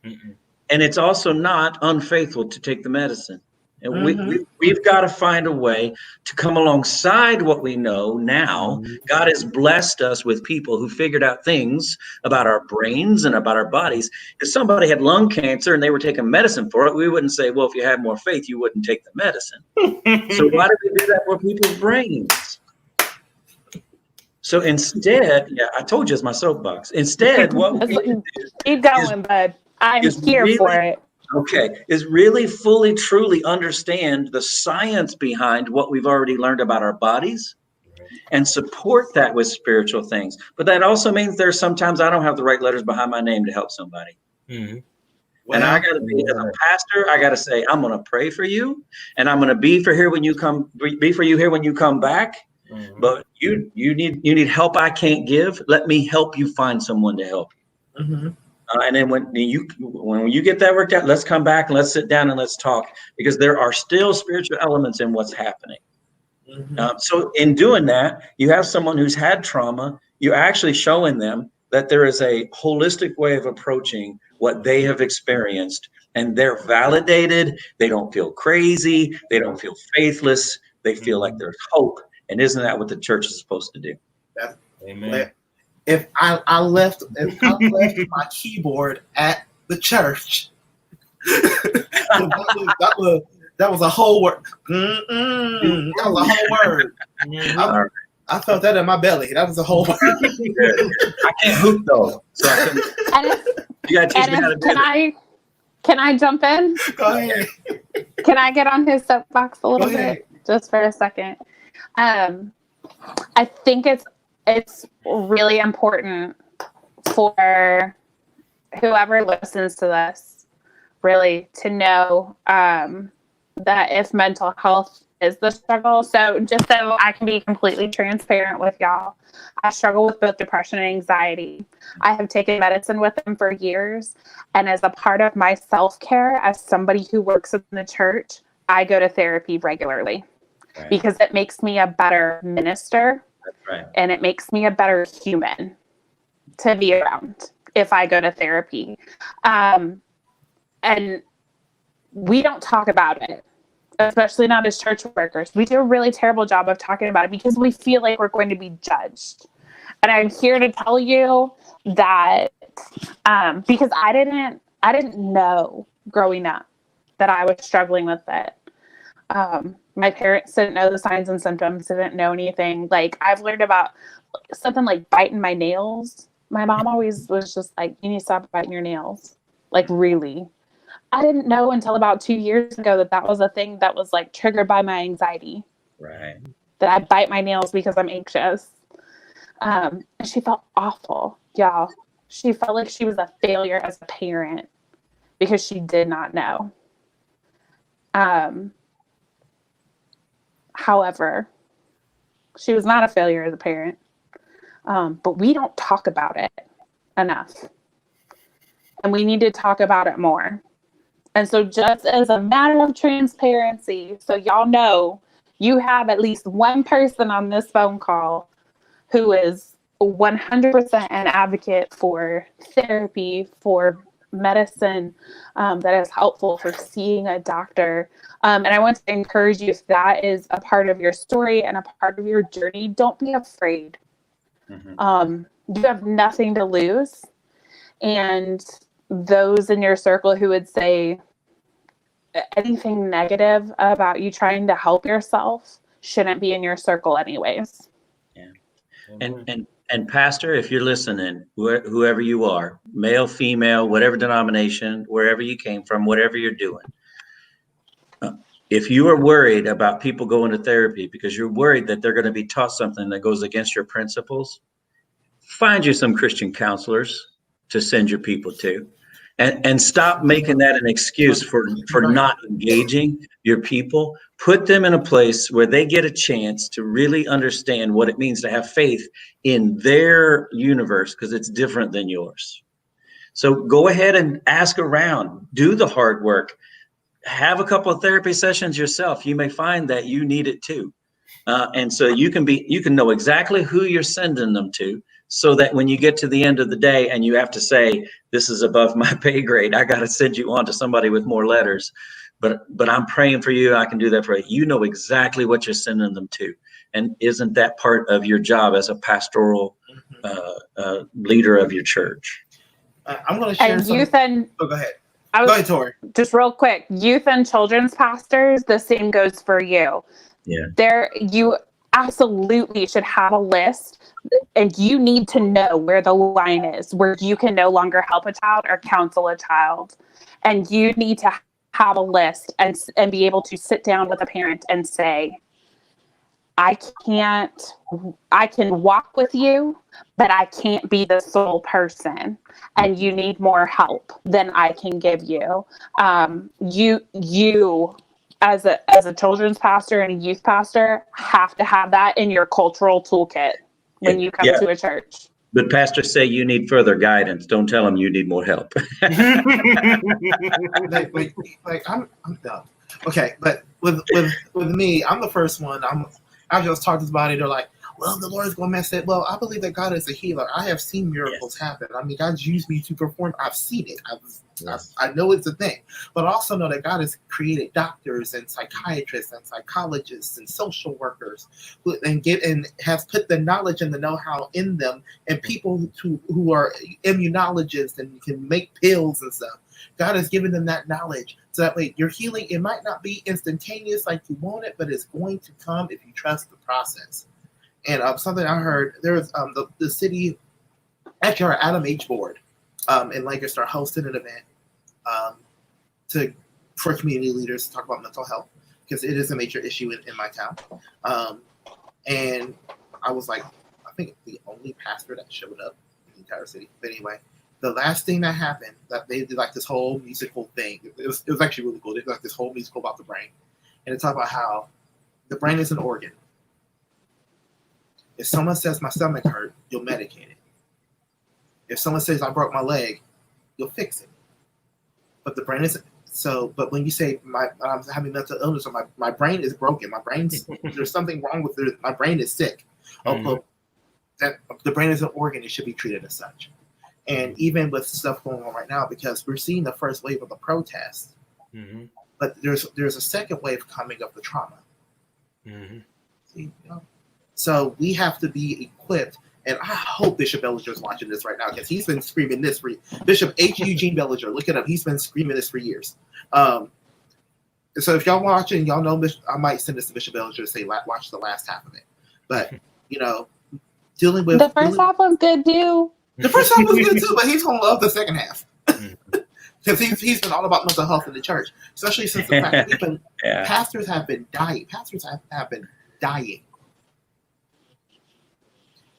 And it's also not unfaithful to take the medicine. And we've got to find a way to come alongside what we know now. God has blessed us with people who figured out things about our brains and about our bodies. If somebody had lung cancer and they were taking medicine for it, we wouldn't say, well, if you had more faith, you wouldn't take the medicine. So why do we do that for people's brains? So instead, I told you it's my soapbox. Instead, what we do
keep going, bud. I'm here for it.
Okay, is really fully, truly understand the science behind what we've already learned about our bodies and support that with spiritual things. But that also means there's sometimes I don't have the right letters behind my name to help somebody. And I got to be, as a pastor, I got to say, I'm going to pray for you and I'm going to be for you here when you come back. But you need help I can't give. Let me help you find someone to help you. And then when you get that worked out, let's come back and let's sit down and let's talk, because there are still spiritual elements in what's happening. So in doing that, you have someone who's had trauma. You're actually showing them that there is a holistic way of approaching what they have experienced, and they're validated. They don't feel crazy. They don't feel faithless. They feel like there's hope. And isn't that what the church is supposed to do?
Amen.
If I left my keyboard at the church, that was a whole word. That was a whole word. I felt that in my belly. That was a whole word.
I can't hoop though, so you gotta teach me how to do it.
Can I jump in?
Go ahead.
Can I get on his soapbox a little bit, just for a second? I think it's really important for whoever listens to this really to know that if mental health is the struggle, so just so I can be completely transparent with y'all, I struggle with both depression and anxiety. I have taken medicine with them for years, and as a part of my self-care, as somebody who works in the church, I go to therapy regularly. Right. Because it makes me a better minister. Right. And it makes me a better human to be around if I go to therapy. And we don't talk about it, especially not as church workers. We do a really terrible job of talking about it because we feel like we're going to be judged. And I'm here to tell you that because I didn't know growing up that I was struggling with it. My parents didn't know the signs and symptoms, didn't know anything. Like, I've learned about something like biting my nails. My mom always was just like, you need to stop biting your nails. Like, really. I didn't know until about 2 years ago that was a thing that was like triggered by my anxiety.
Right.
That I bite my nails because I'm anxious. And she felt awful, y'all. She felt like she was a failure as a parent because she did not know. However, she was not a failure as a parent, but we don't talk about it enough, and we need to talk about it more. And so just as a matter of transparency, so y'all know, you have at least one person on this phone call who is 100% an advocate for therapy, for medicine that is helpful, for seeing a doctor. And I want to encourage you, if that is a part of your story and a part of your journey, don't be afraid. You have nothing to lose. And those in your circle who would say anything negative about you trying to help yourself shouldn't be in your circle anyways.
Yeah. And Pastor, if you're listening, whoever you are, male, female, whatever denomination, wherever you came from, whatever you're doing, if you are worried about people going to therapy because you're worried that they're going to be taught something that goes against your principles, find you some Christian counselors to send your people to. And stop making that an excuse for not engaging your people. Put them in a place where they get a chance to really understand what it means to have faith in their universe, because it's different than yours. So go ahead and ask around, do the hard work, have a couple of therapy sessions yourself. You may find that you need it too. And so you can know exactly who you're sending them to, so that when you get to the end of the day and you have to say, this is above my pay grade, I got to send you on to somebody with more letters, but I'm praying for you. I can do that for you. You know exactly what you're sending them to. And isn't that part of your job as a pastoral leader of your church?
I'm going to share some.
Youth and
go ahead. Go ahead, Tori.
Just real quick, youth and children's pastors, the same goes for you.
Yeah.
You absolutely should have a list, and you need to know where the line is, where you can no longer help a child or counsel a child. And you need to have a list and be able to sit down with a parent and say, I can walk with you, but I can't be the sole person, and you need more help than I can give you. You as a children's pastor and a youth pastor have to have that in your cultural toolkit when you come to a church.
But pastors say you need further guidance. Don't tell them you need more help.
I'm dumb. Okay, but with me, I'm the first one. I just talked to somebody. They're like, well, the Lord is going to mess it. Well, I believe that God is a healer. I have seen miracles happen. I mean, God's used me to perform. I've seen it. I know it's a thing. But I also know that God has created doctors and psychiatrists and psychologists and social workers and has put the knowledge and the know-how in them, and people who are immunologists and can make pills and stuff. God has given them that knowledge. So that way your healing, it might not be instantaneous like you want it, but it's going to come if you trust the process. And something I heard, there was the city, actually our Adam H board in Lancaster hosted an event for community leaders to talk about mental health, because it is a major issue in my town. And I was like, I think the only pastor that showed up in the entire city. But anyway, the last thing that happened, that they did like this whole musical thing. It was actually really cool. They did like this whole musical about the brain. And they talk about how the brain is an organ. If someone says my stomach hurt, you'll medicate it. If someone says I broke my leg, you'll fix it. But the brain is but when you say I'm having mental illness or my brain is broken, there's something wrong with it, my brain is sick. Mm-hmm. That the brain is an organ, it should be treated as such. And even with stuff going on right now, because we're seeing the first wave of the protests, mm-hmm. but there's a second wave coming of the trauma. Mm-hmm. See, so we have to be equipped, and I hope Bishop Bellinger is watching this right now, because he's been screaming this for Bishop H. Eugene Bellinger. Look it up. He's been screaming this for years. So if y'all watching, y'all know I might send this to Bishop Bellinger to say watch the last half of it. But dealing with
the first half was good too.
The first half was good too, but he's gonna love the second half. Because he's been all about mental health in the church, especially since the fact that pastors have been dying. Pastors have been dying.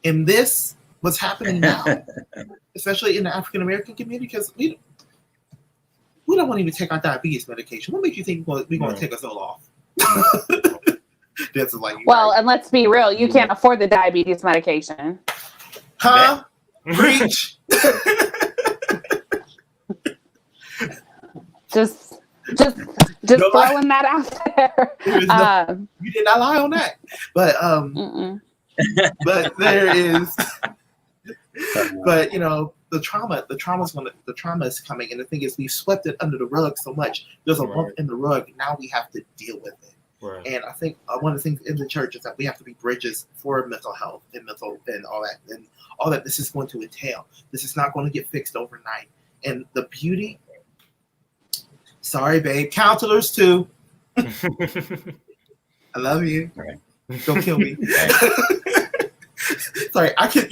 And this what's happening now, especially in the African American community, because we don't want to even take our diabetes medication. What makes you think we're going to take us all off? That's like,
well, and let's be real, you can't afford the diabetes medication.
Huh? Preach.
just throwing that out there.
You did not lie on that, but but there is, but the trauma is coming, and the thing is, we swept it under the rug so much. There's a lump in the rug. Now we have to deal with it. Right. And I think one of the things in the church is that we have to be bridges for mental health and all that this is going to entail. This is not going to get fixed overnight. And the beauty, sorry, babe, counselors too. I love you. Right. Don't kill me. Sorry, I can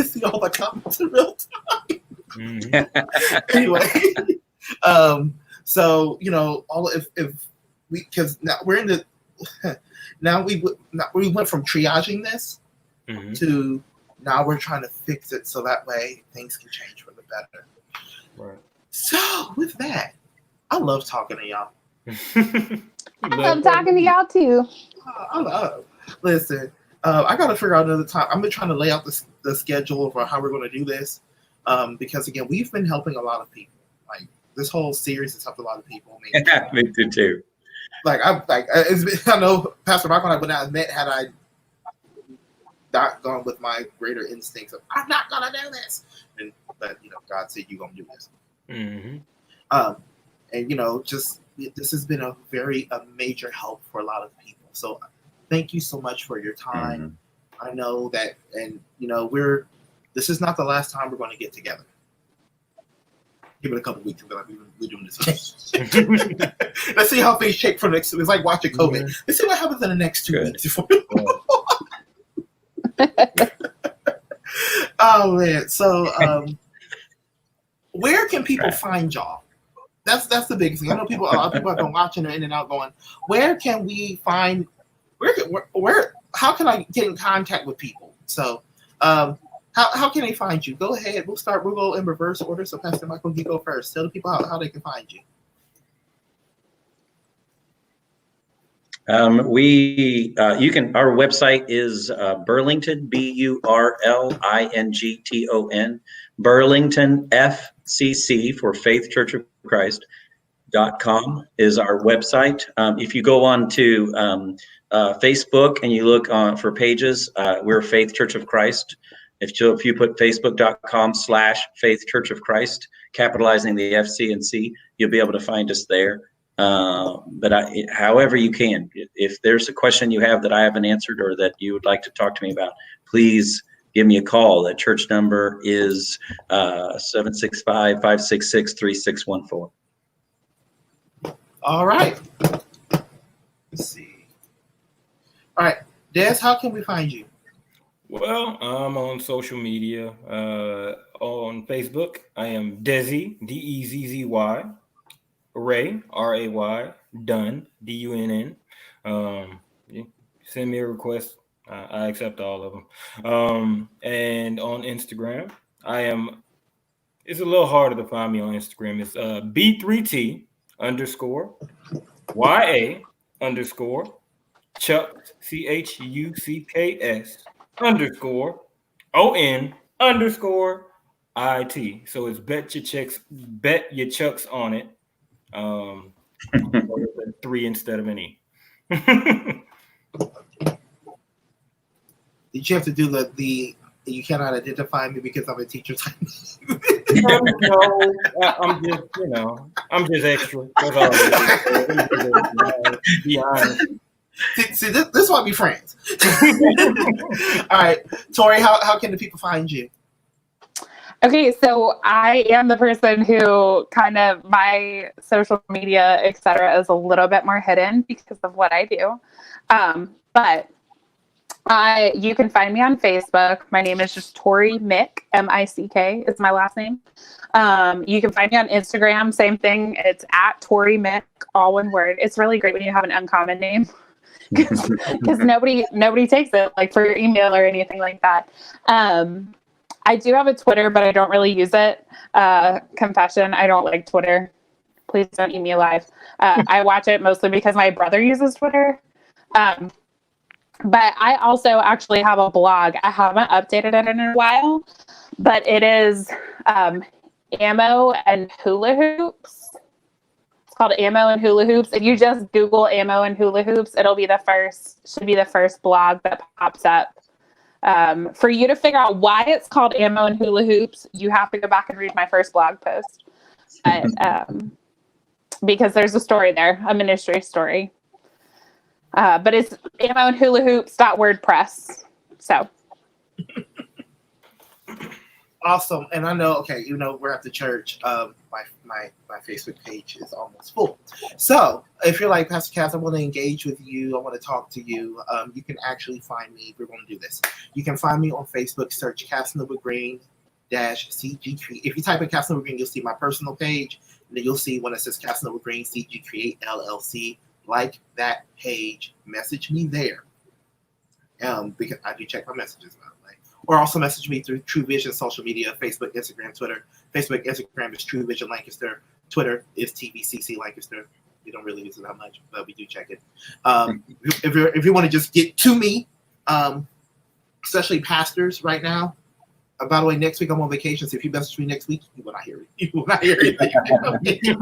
see all the comments in real time. Mm-hmm. Anyway, so all if we, because now we're in the we went from triaging this mm-hmm. to now we're trying to fix it so that way things can change for the better.
Right.
So with that, I love talking to y'all.
I love talking to y'all too.
Listen, I got to figure out another time. I'm trying to lay out the schedule for how we're going to do this. Because again, we've been helping a lot of people. Like this whole series has helped a lot of people.
Me too.
I know Pastor Michael and I would not have met had I not gone with my greater instincts of I'm not gonna do this. But God said you're gonna do this.
Mm-hmm.
And just this has been a major help for a lot of people. So thank you so much for your time. Mm-hmm. I know that, and this is not the last time we're going to get together. Give it a couple weeks, and we're doing this. Let's see how things shake for next. It's like watching COVID. Mm-hmm. Let's see what happens in the next 2 weeks. Oh man! So, where can people find y'all? That's the biggest thing. I know a lot of people have been watching in and out, going, where can we find? Where? How can I get in contact with people? So, how can they find you? Go ahead. We'll go in reverse order. So, Pastor Michael, you go first. Tell the people how they can find you.
Our website is Burlington, BURLINGTON, Burlington FCC for Faith Church of Christ.com is our website. If you go on to Facebook and you look for pages, we're Faith Church of Christ. If you put facebook.com/Faith Church of Christ, capitalizing the FC and C, you'll be able to find us there. But however you can, if there's a question you have that I haven't answered or that you would like to talk to me about, please give me a call. The church number is 765-566-3614.
All right. Let's see. All right, Des, how can we find you?
Well, I'm on social media. On Facebook, I am Dezzy, DEZZY. Ray, RAY, Dunn, DUNN. Send me a request. I accept all of them. And on Instagram, it's a little harder to find me on Instagram. It's B3T _YA Chucks CHUCKS _ON _IT. So it's bet your chucks on it. 3 instead of an E.
Did you have to do the you cannot identify me because I'm a teacher type?
No, I'm just extra. That's all be honest.
See, this why we friends. All right, Tori, how can the people find you?
Okay, so I am the person who kind of my social media, etc., is a little bit more hidden because of what I do. But you can find me on Facebook. My name is just Tori Mick, MICK is my last name. You can find me on Instagram, same thing. It's at Tori Mick, all one word. It's really great when you have an uncommon name because nobody takes it like for your email or anything like that. I do have a Twitter, but I don't really use it. Confession, I don't like Twitter. Please don't eat me alive. I watch it mostly because my brother uses Twitter. But I also actually have a blog. I haven't updated it in a while, but it is Ammo and Hula Hoops. It's called Ammo and Hula Hoops. If you just Google Ammo and Hula Hoops, should be the first blog that pops up. For you to figure out why it's called Ammo and Hula Hoops, you have to go back and read my first blog post. Because there's a story there, a ministry story. But it's ammo and hula hoops.wordpress. So
awesome. And I know, we're at the church. My Facebook page is almost full. So if you're like, Pastor Cas, I want to engage with you, I want to talk to you, you can actually find me. We're going to do this. You can find me on Facebook, search Casanova Green -CG Create. If you type in Casanova Green, you'll see my personal page, and then you'll see when it says Casanova Green CG Create LLC. Like that page, message me there. Because I do check my messages, by the way. Or also message me through True Vision social media, Facebook, Instagram, Twitter. Facebook, Instagram is True Vision Lancaster. Twitter is TVCC Lancaster. We don't really use it that much, but we do check it. If you want to just get to me, especially pastors right now. By the way, next week I'm on vacation, so if you message me next week, you will not hear it. You will not hear it.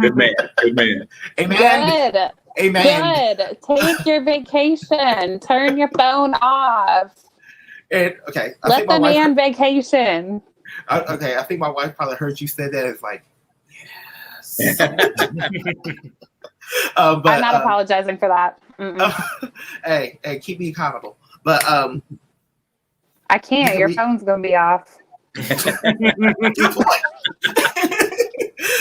Amen. Amen.
Amen.
Good.
Amen.
Good. Take your vacation. Turn your phone off.
And okay,
Let the man vacation.
Okay, I think my wife probably heard you say that. It's like, yes. But,
I'm not apologizing for that.
Hey, keep me accountable. But
I can't. Your phone's gonna be off.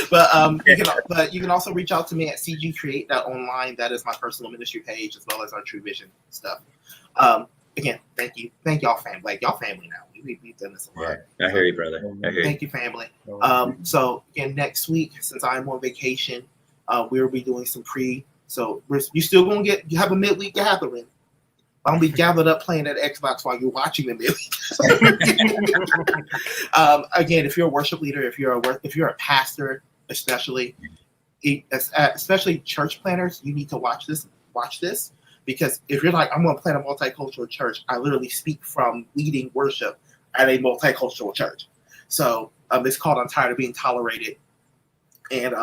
But you can also reach out to me at cgcreate.online. That is my personal ministry page as well as our True Vision stuff. Again, thank y'all family. Like y'all family now. We've done this a lot.
Yeah, I hear you, brother. I hear you.
Thank you, family. So again, next week, since I'm on vacation, we'll be doing some so you still gonna have a midweek gathering. I'll be gathered up playing at Xbox while you're watching the midweek. Again, if you're a worship leader, if you're a pastor, especially church planners, you need to watch this. Because if you're like, I'm going to plant a multicultural church, I literally speak from leading worship at a multicultural church. So it's called I'm Tired of Being Tolerated. And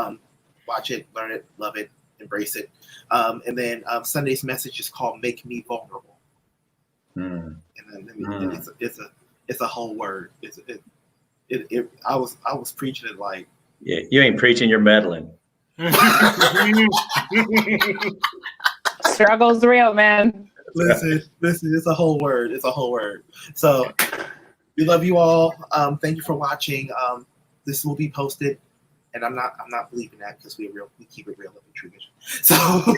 watch it, learn it, love it, embrace it. And then Sunday's message is called Make Me Vulnerable. And then it's a whole word. I was preaching it like,
yeah, you ain't preaching, you're meddling.
Struggle's real, man.
Listen, it's a whole word. It's a whole word. So we love you all. Thank you for watching. This will be posted, and I'm not believing that because we keep it real up in True Vision. So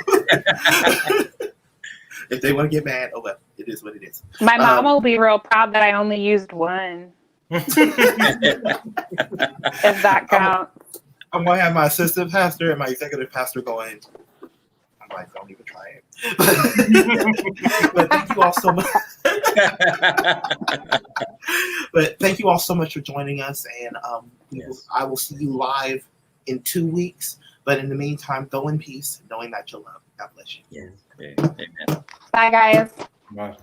if they want to get mad, oh well, it is what it is.
My mom will be real proud that I only used one. If that counts.
I'm gonna have my assistant pastor and my executive pastor going. I'm like, don't even try it. But thank you all so much. But thank you all so much for joining us, and I will see you live in 2 weeks. But in the meantime, go in peace, knowing that you're loved. God bless you.
Yes. Amen.
Bye, guys.
Bye.